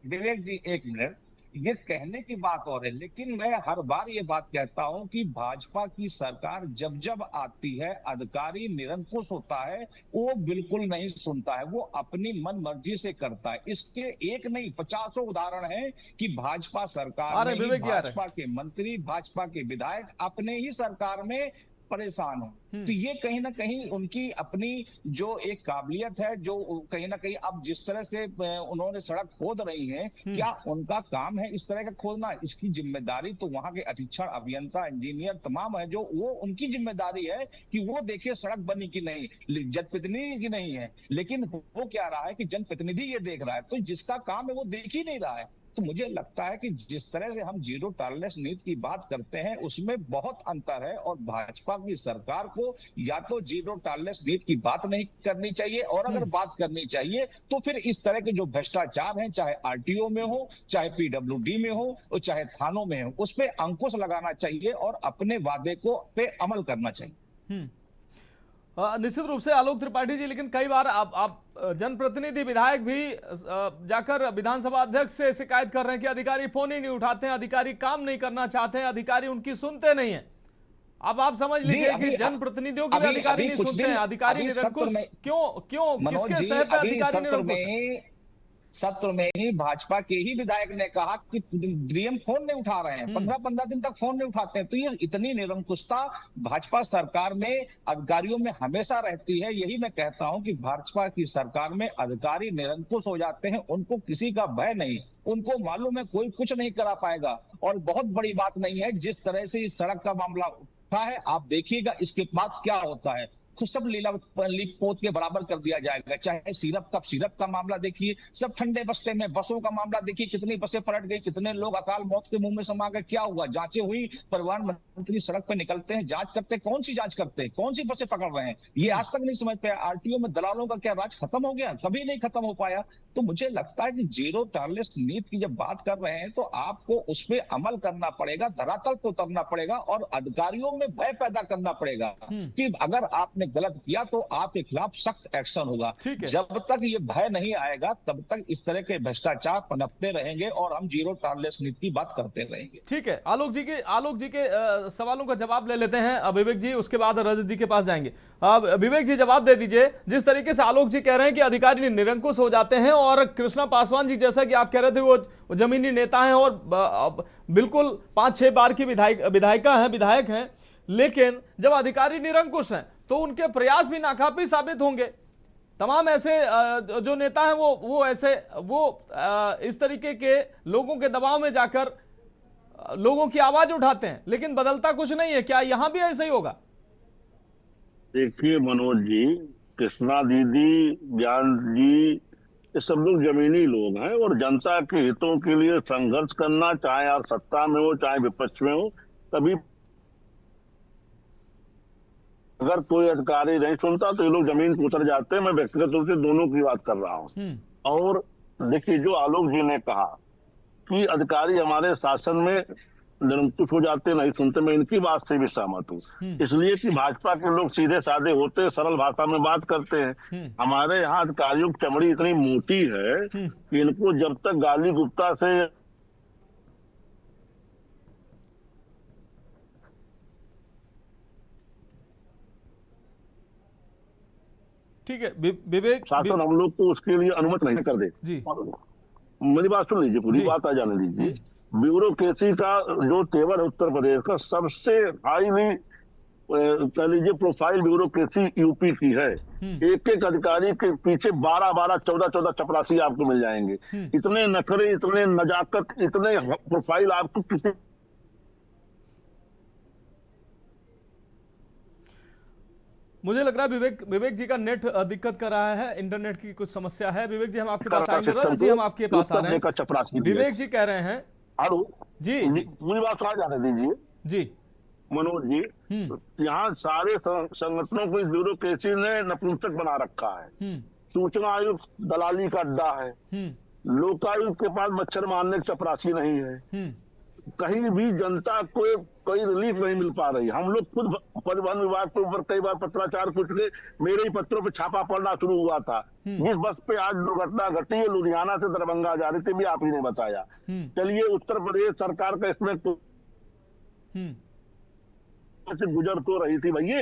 विवेक जी, एक मिनट, ये कहने की बात और है, लेकिन मैं हर बार ये बात कहता हूं कि भाजपा की सरकार जब जब आती है, अधिकारी निरंकुश होता है, वो बिल्कुल नहीं सुनता है, वो अपनी मन मर्जी से करता है। इसके एक नहीं 50 उदाहरण हैं कि भाजपा सरकार में भाजपा के मंत्री, भाजपा के विधायक अपने ही सरकार में परेशान है। तो ये कहीं ना कहीं उनकी अपनी जो एक काबिलियत है, जो कहीं ना कहीं अब जिस तरह से उन्होंने सड़क खोद रही है, क्या उनका काम है इस तरह का खोदना? इसकी जिम्मेदारी तो वहां के अधीक्षण, अभियंता, इंजीनियर तमाम है, जो वो उनकी जिम्मेदारी है कि वो देखे सड़क बनी कि नहीं, जनप्रतिनिधि की नहीं है। लेकिन वो क्या रहा है कि जनप्रतिनिधि ये देख रहा है, तो जिसका काम है वो देख ही नहीं रहा है। तो मुझे लगता है कि जिस तरह से हम जीरो टॉलरेंस नीति की बात करते हैं उसमें बहुत अंतर है, और भाजपा की सरकार को या तो जीरो टॉलरेंस नीति की बात नहीं करनी चाहिए, और अगर बात करनी चाहिए तो फिर इस तरह के जो भ्रष्टाचार हैं, चाहे आरटीओ में हो, चाहे पीडब्ल्यूडी में हो, और चाहे थानों में हो, उस पर अंकुश लगाना चाहिए और अपने वादे को पे अमल करना चाहिए। निश्चित रूप से आलोक त्रिपाठी जी, लेकिन कई बार आप जनप्रतिनिधि विधायक भी जाकर विधानसभा अध्यक्ष से शिकायत कर रहे हैं कि अधिकारी फोन ही नहीं उठाते हैं, अधिकारी काम नहीं करना चाहते हैं, अधिकारी उनकी सुनते नहीं है। अब आप समझ लीजिए कि जनप्रतिनिधियों की भी अधिकारी नहीं सुनते हैं, अधिकारी निरंकुश क्यों किसके सह पे अधिकारी निरंकुश है? सत्र में ही भाजपा के ही विधायक ने कहा कि डीएम फोन नहीं उठा रहे हैं, 15-15 दिन तक फोन नहीं उठाते हैं। तो ये इतनी निरंकुशता भाजपा सरकार में अधिकारियों में हमेशा रहती है। यही मैं कहता हूं कि भाजपा की सरकार में अधिकारी निरंकुश हो जाते हैं, उनको किसी का भय नहीं, उनको मालूम है कोई कुछ नहीं करा पाएगा। और बहुत बड़ी बात नहीं है जिस तरह से इस सड़क का मामला उठा है, आप देखिएगा इसके बाद क्या होता है, तो सब लीप पोत के बराबर कर दिया जाएगा। चाहे सिरप का मामला देखिए, सब ठंडे बस्ते में, बसों का मामला देखिए, कितनी बसें पलट गई, कितने लोग अकाल मौत के मुंह में समा गए, क्या हुआ, जांचें हुई, परिवहन मंत्री सड़क पे निकलते हैं, जांच करते हैं, कौन सी जांच करते हैं, कौन सी बसें पकड़ रहे हैं, ये आज तक नहीं समझ पाया। आरटीओ में दलालों का क्या राज खत्म हो गया? कभी नहीं खत्म हो पाया। तो मुझे लगता है कि जीरो टॉलरेंस नीति की जब बात कर रहे हैं तो आपको उस पर अमल करना पड़ेगा, धरातल पे उतरना पड़ेगा और अधिकारियों में भय पैदा करना पड़ेगा कि अगर आपने गलत किया तो आपके खिलाफ सख्त एक्शन होगा। जब तक ये भय नहीं आएगा तब तक इस तरह के भ्रष्टाचार पनपते रहेंगे और हम जीरो टॉलरेंस नीति की बात करते रहेंगे। ठीक है, आलोक जी के सवालों का जवाब ले लेते हैं विवेक जी, उसके बाद रजत जी के पास जाएंगे। विवेक जी जवाब दे दीजिए, जिस तरीके से आलोक जी कह रहे हैं कि अधिकारी निरंकुश हो जाते हैं और कृष्णा पासवान जी जैसा कि आप कह रहे थे वो जमीनी नेता हैं और बिल्कुल 5-6 बार की विधायक हैं, लेकिन जब अधिकारी निरंकुश हैं तो उनके प्रयास भी नाकाफी साबित होंगे। तमाम ऐसे जो नेता हैं वो इस तरीके के लोगों के दबाव में जाकर लोगों की आवाज उठाते हैं, लेकिन बदलता कुछ नहीं है। क्या यहां भी ऐसा ही होगा? देखिए मनोज जी, कृष्णा दीदी, ज्ञान जी, ये सब लोग जमीनी लोग हैं और जनता के हितों के लिए संघर्ष करना, चाहे आप सत्ता में हो चाहे विपक्ष में हो, तभी अगर कोई अधिकारी नहीं सुनता तो ये लोग जमीन पर उतर जाते हैं। मैं व्यक्तिगत रूप से दोनों की बात कर रहा हूँ। और देखिए, जो आलोक जी ने कहा कि अधिकारी हमारे शासन में निरंकुश हो जाते, नहीं सुनते, मैं इनकी बात से भी सहमत हूँ। इसलिए कि भाजपा के लोग सीधे साधे होते, सरल भाषा में बात करते हैं। हमारे यहाँ अधिकारियों की चमड़ी इतनी मोटी है कि इनको जब तक गाली गुप्ता से ठीक है विवेक, शासन हम लोग को उसके लिए अनुमति नहीं कर दे जी। मेरी बात सुन लीजिए, पूरी बात आ जाने दीजिए। ब्यूरोक्रेसी का जो तेवर है उत्तर प्रदेश का, सबसे हाईली कह लीजिए प्रोफाइल ब्यूरोक्रेसी यूपी की है। एक एक अधिकारी के पीछे 12-12, 14-14 चपरासी आपको मिल जाएंगे। इतने नखरे, इतने नजाकत, इतने प्रोफाइल आपको किसी। मुझे लग रहा है विवेक जी का नेट दिक्कत कर रहा है, इंटरनेट की कुछ समस्या है। विवेक जी हम आपके पास आएंगे, रजत जी हम आपके पास आ रहे हैं। विवेक जी कह रहे हैं, हेलो जी पूरी बात सुना जाने दीजिए जी मनोज जी। यहाँ सारे संगठनों को इस ब्यूरोक्रेसी ने नपुंसक बना रखा है। सूचना आयुक्त दलाली का अड्डा है, लोकायुक्त के पास मच्छर मारने की चपरासी नहीं है, कहीं भी जनता को कोई रिलीफ नहीं मिल पा रही। हम लोग खुद परिवहन विभाग के ऊपर कई बार पत्राचार कुछ के, मेरे ही पत्रों पे छापा पड़ना शुरू हुआ था। जिस बस पे आज दुर्घटना घटी है लुधियाना से दरभंगा जा रही थी, भी आप ही ने बताया। चलिए, उत्तर प्रदेश सरकार का इसमें गुजर तो रही थी भैया,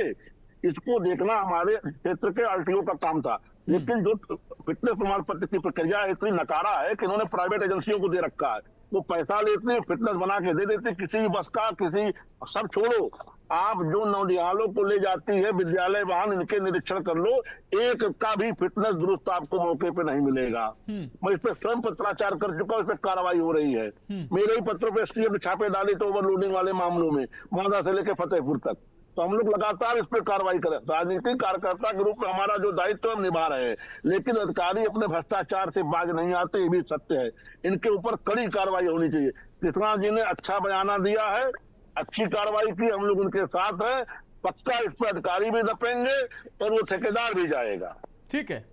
इसको देखना हमारे क्षेत्र के आरटीओ का काम था। लेकिन जो फिटनेस प्रमाण पत्र की प्रक्रिया इतनी नकारा है कि इन्होंने प्राइवेट एजेंसियों को दे रखा है। वो पैसा लेते हैं, फिटनेस बना के दे देते, किसी भी बस का, किसी सब छोड़ो, आप जो नौनिहालों को ले जाती है विद्यालय वाहन, इनके निरीक्षण कर लो, एक का भी फिटनेस दुरुस्त आपको मौके पे नहीं मिलेगा। मैं इस पे स्वयं पत्राचार कर चुका हूं, इस पे कार्रवाई हो रही है। मेरे ही पत्रों पे एसटीएफ ने छापे डाले तो ओवरलोडिंग वाले मामलों में, मांदा से लेकर फतेहपुर तक। तो हम लोग लगातार इस पर कार्रवाई करें। राजनीतिक कार्यकर्ता के रूप में हमारा जो दायित्व हम निभा रहे हैं, लेकिन अधिकारी अपने भ्रष्टाचार से बाज नहीं आते, ये भी सत्य है। इनके ऊपर कड़ी कार्रवाई होनी चाहिए। कृष्णा जी ने अच्छा बयाना दिया है, अच्छी कार्रवाई की, हम लोग उनके साथ हैं। पक्का इस पर अधिकारी भी दपेंगे और वो ठेकेदार भी जाएगा। ठीक है,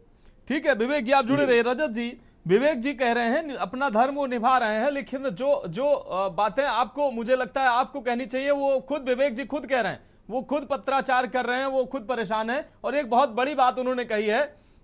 ठीक है विवेक जी, आप जुड़े रहे। रजत जी, विवेक जी कह रहे हैं अपना धर्म वो निभा रहे हैं, लेकिन जो बातें आपको, मुझे लगता है आपको कहनी चाहिए, वो खुद विवेक जी खुद कह रहे हैं, वो खुद पत्राचार कर रहे हैं, वो खुद परेशान है। और एक बहुत बड़ी बात उन्होंने कही है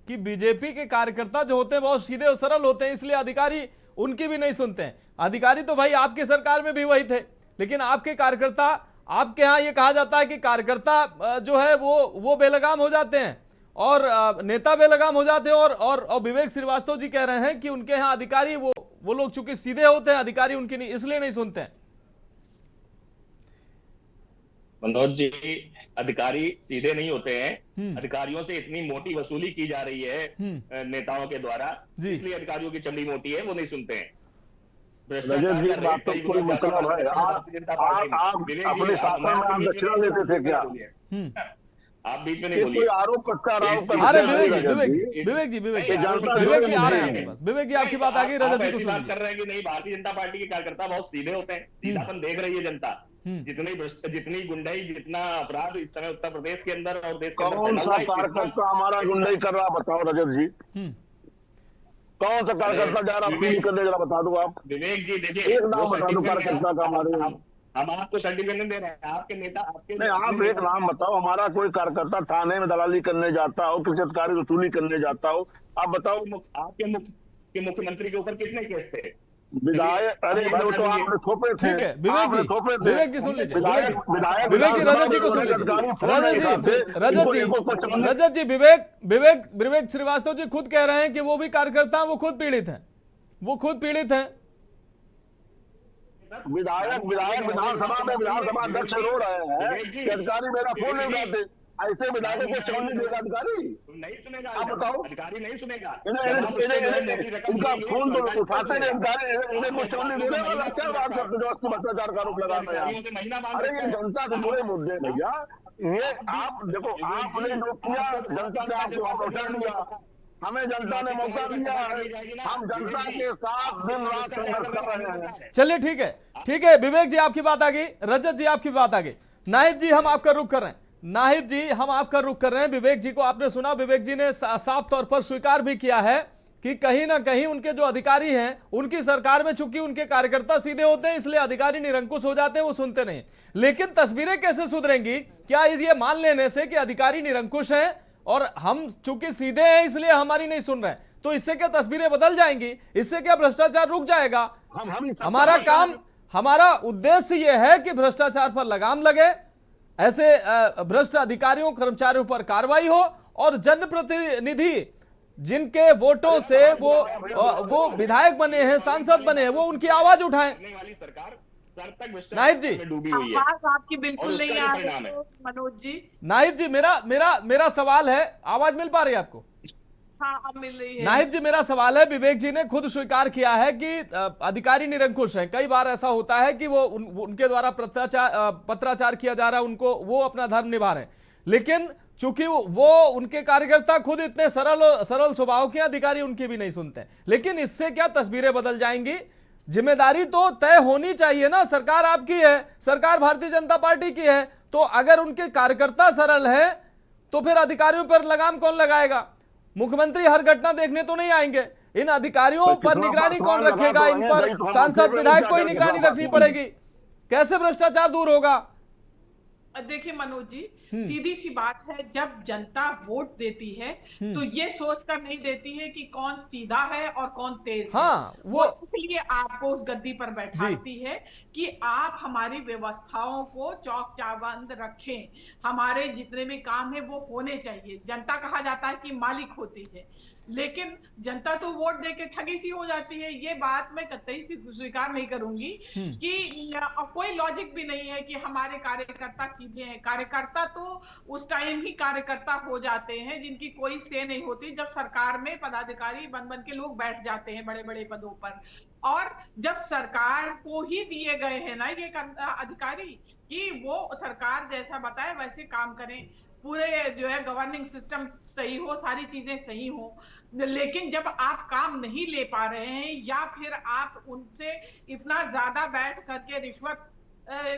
कि बीजेपी के कार्यकर्ता जो होते हैं बहुत सीधे और सरल होते हैं, इसलिए अधिकारी उनकी भी नहीं सुनते हैं। अधिकारी तो भाई आपकी सरकार में भी वही थे, लेकिन आपके कार्यकर्ता, आपके यहाँ ये कहा जाता है कि कार्यकर्ता जो है वो बेलगाम हो जाते हैं और नेता बेलगाम हो जाते हैं। और विवेक श्रीवास्तव जी कह रहे हैं कि उनके यहाँ अधिकारी वो लोग चूंकि सीधे होते हैं, अधिकारी उनकी नहीं, इसलिए नहीं सुनते हैं। मनोज जी, अधिकारी सीधे नहीं होते हैं। अधिकारियों से इतनी मोटी वसूली की जा रही है नेताओं के द्वारा, इसलिए अधिकारियों की चमड़ी मोटी है, वो नहीं सुनते हैं। रजत जी, बात तो कोई मतलब है, आप अपने शासन में आप दक्षिणा लेते थे क्या? आप बीच में नहीं बोलिए। कोई आरोप करता अरे विवेक जी आ रहे हैं आपके पास। विवेक जी आपकी बात आ गई, रजत जी को बात कर रहे हैं कि नहीं, भारतीय जनता पार्टी के कार्यकर्ता बहुत सीधे होते हैं, सीधापन देख रही है जनता। जितनी गुंडाई, जितना अपराध इस समय उत्तर प्रदेश के अंदर और देश के अंदर, कौन सा कार्यकर्ता हमारा गुंडाई कर रहा, बताओ रजत जी, कौन सा कार्यकर्ता जा रहा अपील करने, जरा बता दो आप। विवेक जी देखिए, एक नाम बता दो कार्यकर्ता का हमारे। हम आपको सर्टिफिकेट नहीं दे रहे हैं, आपके नेता आपके नहीं, आप एक नाम बताओ, हमारा कोई कार्यकर्ता थाने में दलाली करने जाता हो, किसी अधिकारी वसूली करने जाता हो, आप बताओ। आपके मुख्यमंत्री के ऊपर कितने केस थे? विधायक, अरे भाई वो तो आपने थोपे थे। ठीक है विवेक जी सुन लीजिए, विवेक जी रजत जी को सुन लीजिए। रजत जी विवेक श्रीवास्तव जी खुद कह रहे हैं कि वो भी कार्यकर्ता हैं, वो खुद पीड़ित हैं। विधायक विधानसभा में विधानसभा अध्यक्ष रो रहे हैं कि अधिकारी मेरा फोन नहीं उठाते। ऐसे विधायकों को चौन नहीं देगा अधिकारी? नहीं सुनेगा, आप बताओ। अधिकारी नहीं सुनेगा। उनका फोन तो उठाते नहीं अधिकारी, इन्हें कुछ चौन नहीं देने वाला। क्या बात करते जो अस्थि भ्रष्टाचार का आरोप लगाते हैं? अरे ये जनता से जुड़े मुद्दे भैया, ये आप देखो, आपने जो किया जनता ने आपको वहां पहुंचा दिया, हमें जनता ने मौका दिया है, हम जनता के साथ दिन रात संघर्ष कर रहे हैं। चलिए ठीक है विवेक जी आपकी बात आ गई, रजत जी आपकी बात आ गई। नाहिद जी हम आपका रुख कर रहे हैं, विवेक जी को आपने सुना, विवेक जी ने साफ तौर पर स्वीकार भी किया है कि कहीं ना कहीं उनके जो अधिकारी हैं, उनकी सरकार में चूंकि उनके कार्यकर्ता सीधे होते हैं, इसलिए अधिकारी निरंकुश हो जाते हैं, वो सुनते नहीं। लेकिन तस्वीरें कैसे सुधरेंगी? क्या ये मान लेने से कि अधिकारी निरंकुश हैं और हम चूंकि सीधे हैं इसलिए हमारी नहीं सुन रहे, तो इससे क्या तस्वीरें बदल जाएंगी? इससे क्या भ्रष्टाचार रुक जाएगा? हमारा काम, हमारा उद्देश्य यह है कि भ्रष्टाचार पर लगाम लगे, ऐसे भ्रष्ट अधिकारियों कर्मचारियों पर कार्रवाई हो और जनप्रतिनिधि जिनके वोटों से वो विधायक बने हैं, सांसद बने हैं, वो उनकी आवाज उठाएं। नाहिद जी डूबी हुई है, आपकी बिल्कुल नहीं आ रही है मनोज जी। नाहिद जी मेरा सवाल है, आवाज मिल पा रही है आपको? हाँ अब मिल रही है। नाहिद जी मेरा सवाल है, विवेक जी ने खुद स्वीकार किया है कि अधिकारी निरंकुश हैं। कई बार ऐसा होता है कि वो उनके द्वारा पत्राचार किया जा रहा है, उनको वो अपना धर्म निभा रहे हैं, लेकिन चूंकि वो उनके कार्यकर्ता खुद इतने सरल स्वभाव के, अधिकारी उनकी भी नहीं सुनते। लेकिन इससे क्या तस्वीरें बदल जाएंगी? जिम्मेदारी तो तय होनी चाहिए ना, सरकार आपकी है, सरकार भारतीय जनता पार्टी की है, तो अगर उनके कार्यकर्ता सरल है तो फिर अधिकारियों पर लगाम कौन लगाएगा? मुख्यमंत्री हर घटना देखने तो नहीं आएंगे, इन अधिकारियों पर निगरानी कौन रखेगा? इन पर सांसद विधायक को ही निगरानी रखनी पड़ेगी। कैसे भ्रष्टाचार दूर होगा? देखिए मनोज जी, सीधी सी बात है, जब जनता वोट देती है तो ये सोचकर नहीं देती है कि कौन सीधा है और कौन तेज है। वो इसलिए आपको उस गद्दी पर बैठाती है कि आप हमारी व्यवस्थाओं को चौक चाबंद रखें, हमारे जितने भी काम है वो होने चाहिए। जनता कहा जाता है कि मालिक होती है, लेकिन जनता तो वोट देके ठगी सी हो जाती है। ये बात मैं कतई स्वीकार नहीं करूंगी कि कोई लॉजिक भी नहीं है कि हमारे कार्यकर्ता सीधे हैं। कार्यकर्ता तो तो उस टाइम ही कार्यकर्ता हो जाते हैं जिनकी कोई से नहीं होती, जब सरकार में पदाधिकारी बन बन के लोग बैठ जाते हैं बड़े बड़े पदों पर। और जब सरकार को ही दिए गए हैं ना ये अधिकारी कि वो सरकार जैसा बताए वैसे काम करें, पूरे जो है गवर्निंग सिस्टम सही हो, सारी चीजें सही हो, लेकिन जब आप काम नहीं ले पा रहे हैं या फिर आप उनसे इतना ज्यादा बैठ करके रिश्वत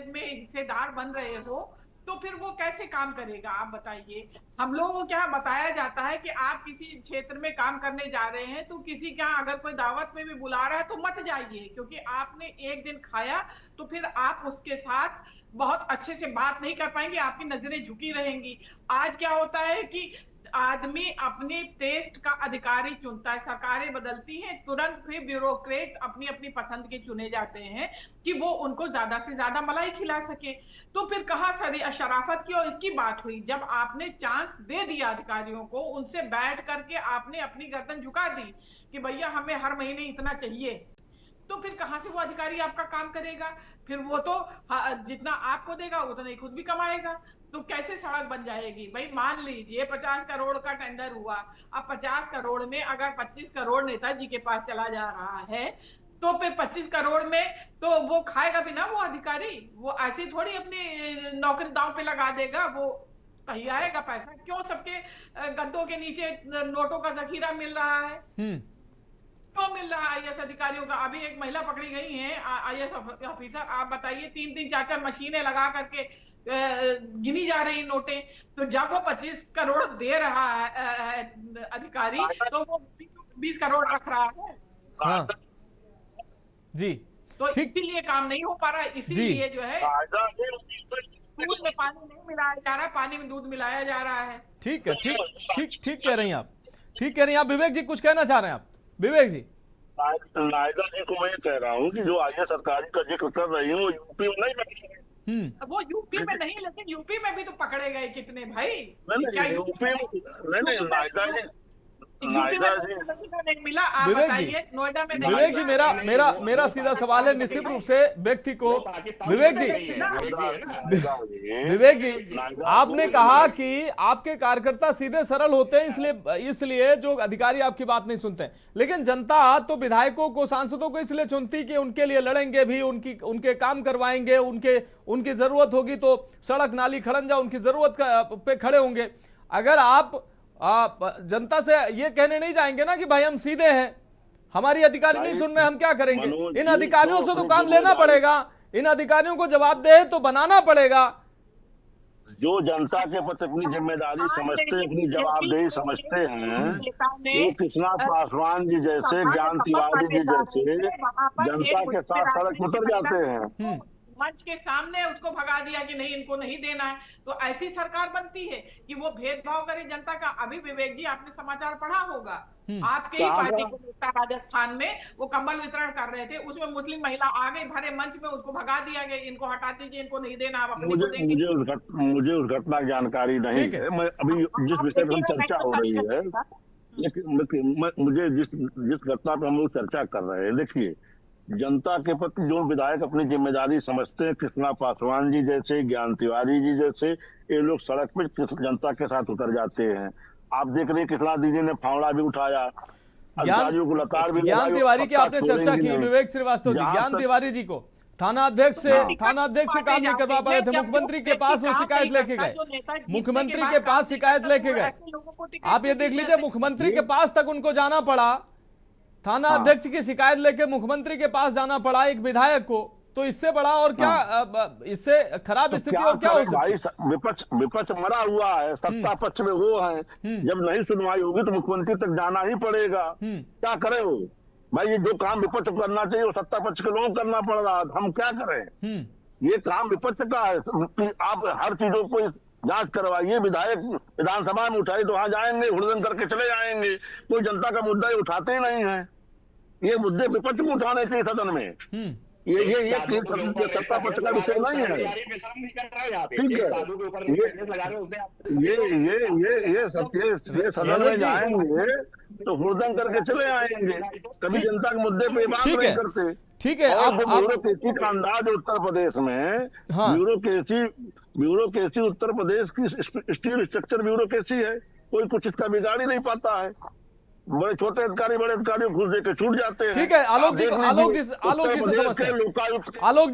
में हिस्सेदार बन रहे हो, तो फिर वो कैसे काम करेगा आप बताइए। हम लोगों को क्या बताया जाता है कि आप किसी क्षेत्र में काम करने जा रहे हैं तो किसी का अगर कोई दावत में भी बुला रहा है तो मत जाइए, क्योंकि आपने एक दिन खाया तो फिर आप उसके साथ बहुत अच्छे से बात नहीं कर पाएंगे, आपकी नजरें झुकी रहेंगी। आज क्या होता है कि आदमी अपने टेस्ट का अधिकारी चुनता है, सरकारें बदलती हैं, तुरंत फिर ब्यूरोक्रेट्स अपनी अपनी पसंद के चुने जाते हैं कि वो उनको ज्यादा से ज्यादा मलाई खिला सके। तो फिर कहाँ शराफत की और इसकी बात हुई जब आपने चांस दे दिया अधिकारियों को, उनसे बैठ करके आपने अपनी गर्दन झुका दी कि भैया हमें हर महीने इतना चाहिए, तो फिर कहां से वो अधिकारी आपका काम करेगा? फिर वो तो जितना आपको देगा उतना ही खुद भी कमाएगा, तो कैसे सड़क बन जाएगी? भाई मान लीजिए 50 करोड़ का टेंडर हुआ, अब 50 करोड़ में अगर 25 करोड़ नेताजी के पास चला जा रहा है तो फिर 25 करोड़ में तो वो खाएगा भी ना वो अधिकारी, वो ऐसे थोड़ी अपनी नौकरी दांव पे लगा देगा, वो कहीं आएगा पैसा? क्यों सबके गद्दों के नीचे नोटों का जखीरा मिल रहा है? क्यों मिल रहा है आईएएस अधिकारियों का? अभी एक महिला पकड़ी गई है आईएएस ऑफिसर, आप बताइए 3-3 4-4 मशीनें लगा करके गिनी जा रही नोटें, तो जब वो 25 करोड़ दे रहा है अधिकारी तो वो 20 करोड़ रख रहा है। हाँ जी, तो इसीलिए काम नहीं हो पा रहा है, इसीलिए जो है दूध में पानी नहीं मिलाया जा रहा, पानी में दूध मिलाया जा रहा है। ठीक है, ठीक कह रही हैं आप, ठीक कह रही हैं आप। विवेक जी कुछ कहना चाह रहे हैं आप? विवेक जी। नायदा जी को मैं कह रहा हूँ कि जो आईएएस अधिकारी का जिक्र कर रही है वो यूपी में नहीं पकड़े। वो यूपी में नहीं, लेकिन यूपी में भी तो पकड़े गए कितने भाई। नहीं यूपी में नहीं, नायदा जी मिला, आप बताइए नोएडा में नहीं। विवेक जी मेरा सीधा सवाल है निश्चित रूप से व्यक्ति को। विवेक जी आपने कहा कि आपके कार्यकर्ता सीधे सरल होते हैं, इसलिए जो अधिकारी आपकी बात नहीं सुनते हैं, लेकिन जनता तो विधायकों को, सांसदों को इसलिए चुनती कि उनके लिए लड़ेंगे भी, उनके काम करवाएंगे, उनकी जरूरत होगी तो सड़क नाली खड़ंजा उनकी जरूरत पे खड़े होंगे। अगर आप जनता से ये कहने नहीं जाएंगे ना कि भाई हम सीधे हैं, हमारी अधिकारी नहीं सुन रहे, हम क्या करेंगे? इन अधिकारियों से तो काम लेना पड़ेगा, इन अधिकारियों को जवाबदेह तो बनाना पड़ेगा। जो जनता के प्रति अपनी जिम्मेदारी समझते हैं, अपनी जवाबदेही समझते हैं, वो कृष्णा पासवान जी जैसे, ज्ञान तिवारी जी जैसे जनता के साथ सड़क उतर जाते हैं। मंच के सामने उसको भगा दिया कि नहीं इनको नहीं देना है, तो ऐसी सरकार बनती है कि वो भेदभाव करे जनता का। अभी विवेक जी आपने समाचार पढ़ा होगा, आपके ही पार्टी के नेता राजस्थान में वो कंबल वितरण कर रहे थे, उसमें मुस्लिम महिला आ गई भरे मंच में, उसको भगा दिया गया, इनको हटा दीजिए, इनको नहीं देना, आप अपने को देंगे। मुझे उस घटना की जानकारी नहीं है। मैं अभी जिस विषय पर हम चर्चा हो रही है, मुझे जिस घटना पर हम लोग चर्चा कर रहे हैं, देखिए जनता के प्रति जो विधायक अपनी जिम्मेदारी समझते हैं, कृष्णा पासवान जी जैसे, ज्ञान तिवारी जी जैसे, ये लोग सड़क पे जनता के साथ उतर जाते हैं। आप देख रहे हैं कृष्णा दीदी ने फावड़ा भी उठाया, अधिकारियों को लताड़ भी। ज्ञान तिवारी की आपने चर्चा की, विवेक श्रीवास्तव जी, ज्ञान तिवारी जी को थाना अध्यक्ष से काम नहीं करवा पा रहे थे, मुख्यमंत्री के पास वो शिकायत लेके गए, मुख्यमंत्री के पास शिकायत लेके गए। आप ये देख लीजिए, मुख्यमंत्री के पास तक उनको जाना पड़ा, थाना अध्यक्ष की शिकायत लेके मुख्यमंत्री के पास जाना पड़ा एक विधायक को। तो इससे बड़ा और क्या, इससे खराब स्थिति और क्या हो सकती है? विपक्ष मरा हुआ है, सत्ता पक्ष में वो है, जब नहीं सुनवाई होगी तो मुख्यमंत्री तक जाना ही पड़ेगा। क्या करे वो भाई? ये जो काम विपक्ष को करना चाहिए वो सत्ता पक्ष के लोगों को करना पड़ रहा है, हम क्या करें? ये काम विपक्ष का है कि आप हर चीजों को जांच करवाइए। विधायक विधानसभा में उठाई तो वहां जाएंगे, हुड़दंग करके चले जाएंगे, कोई जनता का मुद्दा ये उठाते ही नहीं है। ये मुद्दे विपक्ष को उठाने चाहिए सदन में। ये सत्ता पक्ष का विषय नहीं है, ठीक है। ये सदन में जाएंगे तो हुड़दंग करके चले आएंगे, कभी जनता के मुद्दे पे बात नहीं करते। ठीक है, आप ब्यूरोक्रेसी का अंदाज उत्तर प्रदेश में, ब्यूरोक्रेसी उत्तर प्रदेश की स्टील स्ट्रक्चर ब्यूरोक्रेसी है, कोई कुछ इसका बिगाड़ ही नहीं पाता है। बड़े छोटे अधिकारी बड़े अधिकारियों को घूस देकर छूट जाते हैं। ठीक है, आलोक जी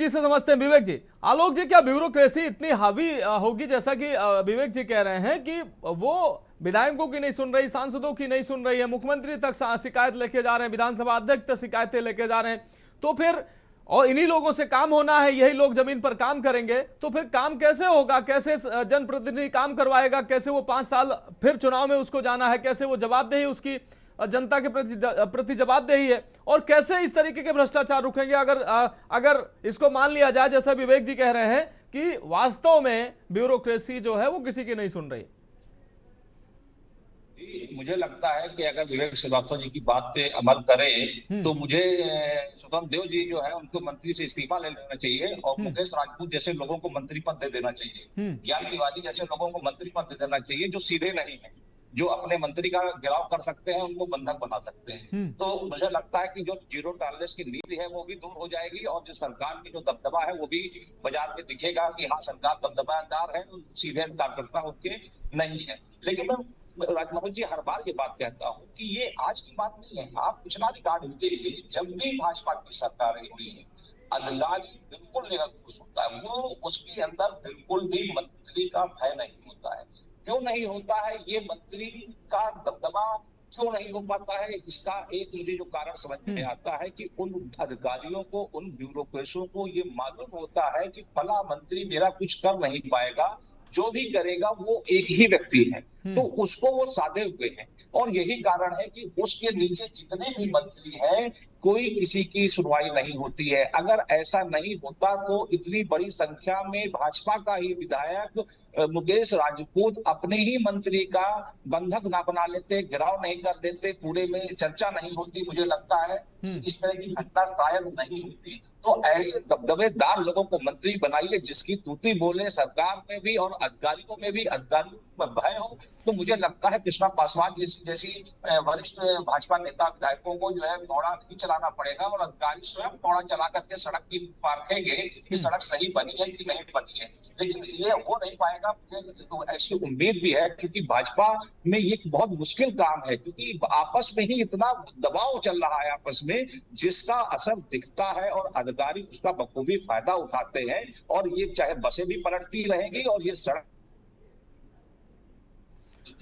से समझते हैं विवेक जी। आलोक जी, क्या ब्यूरोक्रेसी इतनी हावी होगी जैसा कि विवेक जी कह रहे हैं कि वो विधायकों की नहीं सुन रही, सांसदों की नहीं सुन रही है, मुख्यमंत्री तक शिकायत लेके जा रहे हैं, विधानसभा अध्यक्ष तक शिकायतें लेके जा रहे हैं, तो फिर और इन्हीं लोगों से काम होना है, यही लोग जमीन पर काम करेंगे, तो फिर काम कैसे होगा? कैसे जनप्रतिनिधि काम करवाएगा? कैसे वो 5 साल फिर चुनाव में उसको जाना है? कैसे वो जवाबदेही उसकी जनता के प्रति जवाबदेही है? और कैसे इस तरीके के भ्रष्टाचार रुकेंगे अगर इसको मान लिया जाए जैसा विवेक जी कह रहे हैं कि वास्तव में ब्यूरोक्रेसी जो है वो किसी की नहीं सुन रही? मुझे लगता है कि अगर विवेक श्रीवास्तव जी की बात पे अमल करें तो मुझे स्वतंत्र देव जी जो है उनको मंत्री से इस्तीफा ले लेना चाहिए और मुकेश राजपूत जैसे लोगों को मंत्री पद दे देना चाहिए, ज्ञान तिवारी जैसे लोगों को मंत्री पद दे देना चाहिए, जो सीधे नहीं है, जो अपने मंत्री का गिराव कर सकते हैं, उनको बंधक बना सकते हैं। तो मुझे लगता है कि जो जीरो टॉलरेंस की नीति है वो भी दूर हो जाएगी और जो सरकार की जो दबदबा है वो भी बाजार में दिखेगा कि हाँ सरकार दबदबादार है, सीधे कार्यकर्ता उनके नहीं है। लेकिन मैं राजमोहन जी हर बार ये बात कहता हूँ कि ये आज की बात नहीं है। आप पिछला रिकॉर्ड देखिए, जब भी भाजपा की सरकारें हुई है अधिकारी बिल्कुल निरंकुश होता है, वो उसके अंदर बिल्कुल भी मंत्री का भय नहीं होता है। क्यों नहीं होता है? ये मंत्री का दबदबा क्यों नहीं हो पाता है? इसका एक मुझे जो कारण समझ में आता है कि उन अधिकारियों को, उन ब्यूरोक्रेटों को ये मालूम होता है कि फला मंत्री मेरा कुछ कर नहीं पाएगा, जो भी करेगा वो एक ही व्यक्ति है, तो उसको वो साधे हुए हैं। और यही कारण है कि उसके नीचे जितने भी मंत्री हैं कोई किसी की सुनवाई नहीं होती है। अगर ऐसा नहीं होता तो इतनी बड़ी संख्या में भाजपा का ही विधायक मुकेश राजपूत अपने ही मंत्री का बंधक ना बना लेते, गिराव नहीं कर देते, पूरे में चर्चा नहीं होती। मुझे लगता है इस तरह की घटना शायद नहीं होती। तो ऐसे दबदबेदार लोगों को मंत्री बनाइए जिसकी तूती बोले सरकार में भी और अधिकारियों में भी, अधिकारियों में भय हो। तो मुझे लगता है कृष्णा पासवान जैसी वरिष्ठ भाजपा नेता विधायकों को जो है घोड़ा नहीं चलाना पड़ेगा और अधिकारी स्वयं घोड़ा चला करके सड़क की पारखेंगे कि सड़क सही बनी है कि नहीं बनी है। लेकिन ये हो नहीं पाएगा, तो ऐसी उम्मीद भी है क्योंकि भाजपा में ये बहुत मुश्किल काम है, क्योंकि आपस में ही इतना दबाव चल रहा है आपस में, जिसका असर दिखता है और अधिकारी उसका बखूबी फायदा उठाते हैं। और ये चाहे बसें भी पलटती रहेंगी और ये सड़क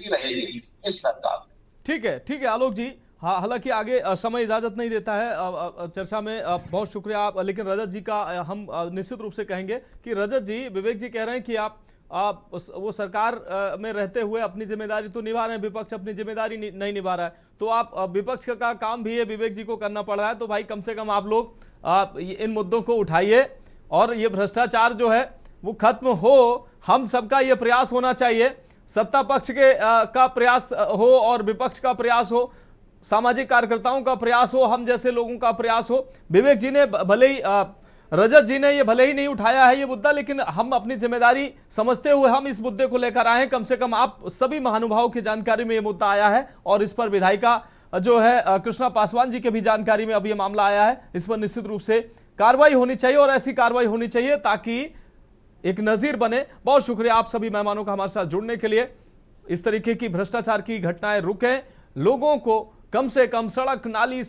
रहेगी इस सरकार। ठीक है आलोक जी। हाँ, हालांकि आगे समय इजाजत नहीं देता है चर्चा में, बहुत शुक्रिया आप। लेकिन रजत जी का हम निश्चित रूप से कहेंगे कि रजत जी, विवेक जी कह रहे हैं कि आप वो सरकार में रहते हुए अपनी जिम्मेदारी तो निभा रहे हैं, विपक्ष अपनी जिम्मेदारी नहीं निभा रहा है, तो आप विपक्ष का काम भी है विवेक जी को करना पड़ रहा है। तो भाई कम से कम आप लोग इन मुद्दों को उठाइए और ये भ्रष्टाचार जो है वो खत्म हो। हम सबका ये प्रयास होना चाहिए, सत्ता पक्ष के का प्रयास हो और विपक्ष का प्रयास हो, सामाजिक कार्यकर्ताओं का प्रयास हो, हम जैसे लोगों का प्रयास हो। विवेक जी ने भले ही, रजत जी ने ये भले ही नहीं उठाया है ये मुद्दा, लेकिन हम अपनी जिम्मेदारी समझते हुए हम इस मुद्दे को लेकर आए हैं। कम से कम आप सभी महानुभावों की जानकारी में ये मुद्दा आया है और इस पर विधायिका जो है कृष्णा पासवान जी के भी जानकारी में अब ये मामला आया है। इस पर निश्चित रूप से कार्रवाई होनी चाहिए और ऐसी कार्रवाई होनी चाहिए ताकि एक नजीर बने। बहुत शुक्रिया आप सभी मेहमानों का हमारे साथ जुड़ने के लिए। इस तरीके की भ्रष्टाचार की घटनाएं रुकें, लोगों को कम से कम सड़क, नाली,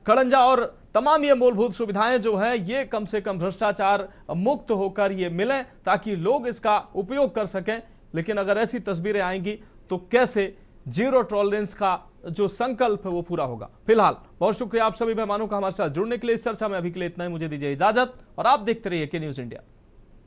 खड़ंजा और तमाम ये मूलभूत सुविधाएं जो हैं ये कम से कम भ्रष्टाचार मुक्त होकर ये मिलें ताकि लोग इसका उपयोग कर सकें। लेकिन अगर ऐसी तस्वीरें आएंगी तो कैसे जीरो टॉलरेंस का जो संकल्प है वो पूरा होगा। फिलहाल बहुत शुक्रिया आप सभी मेहमानों का हमारे साथ जुड़ने के लिए। इस चर्चा में अभी के लिए इतना ही, मुझे दीजिए इजाजत और आप देखते रहिए के न्यूज इंडिया।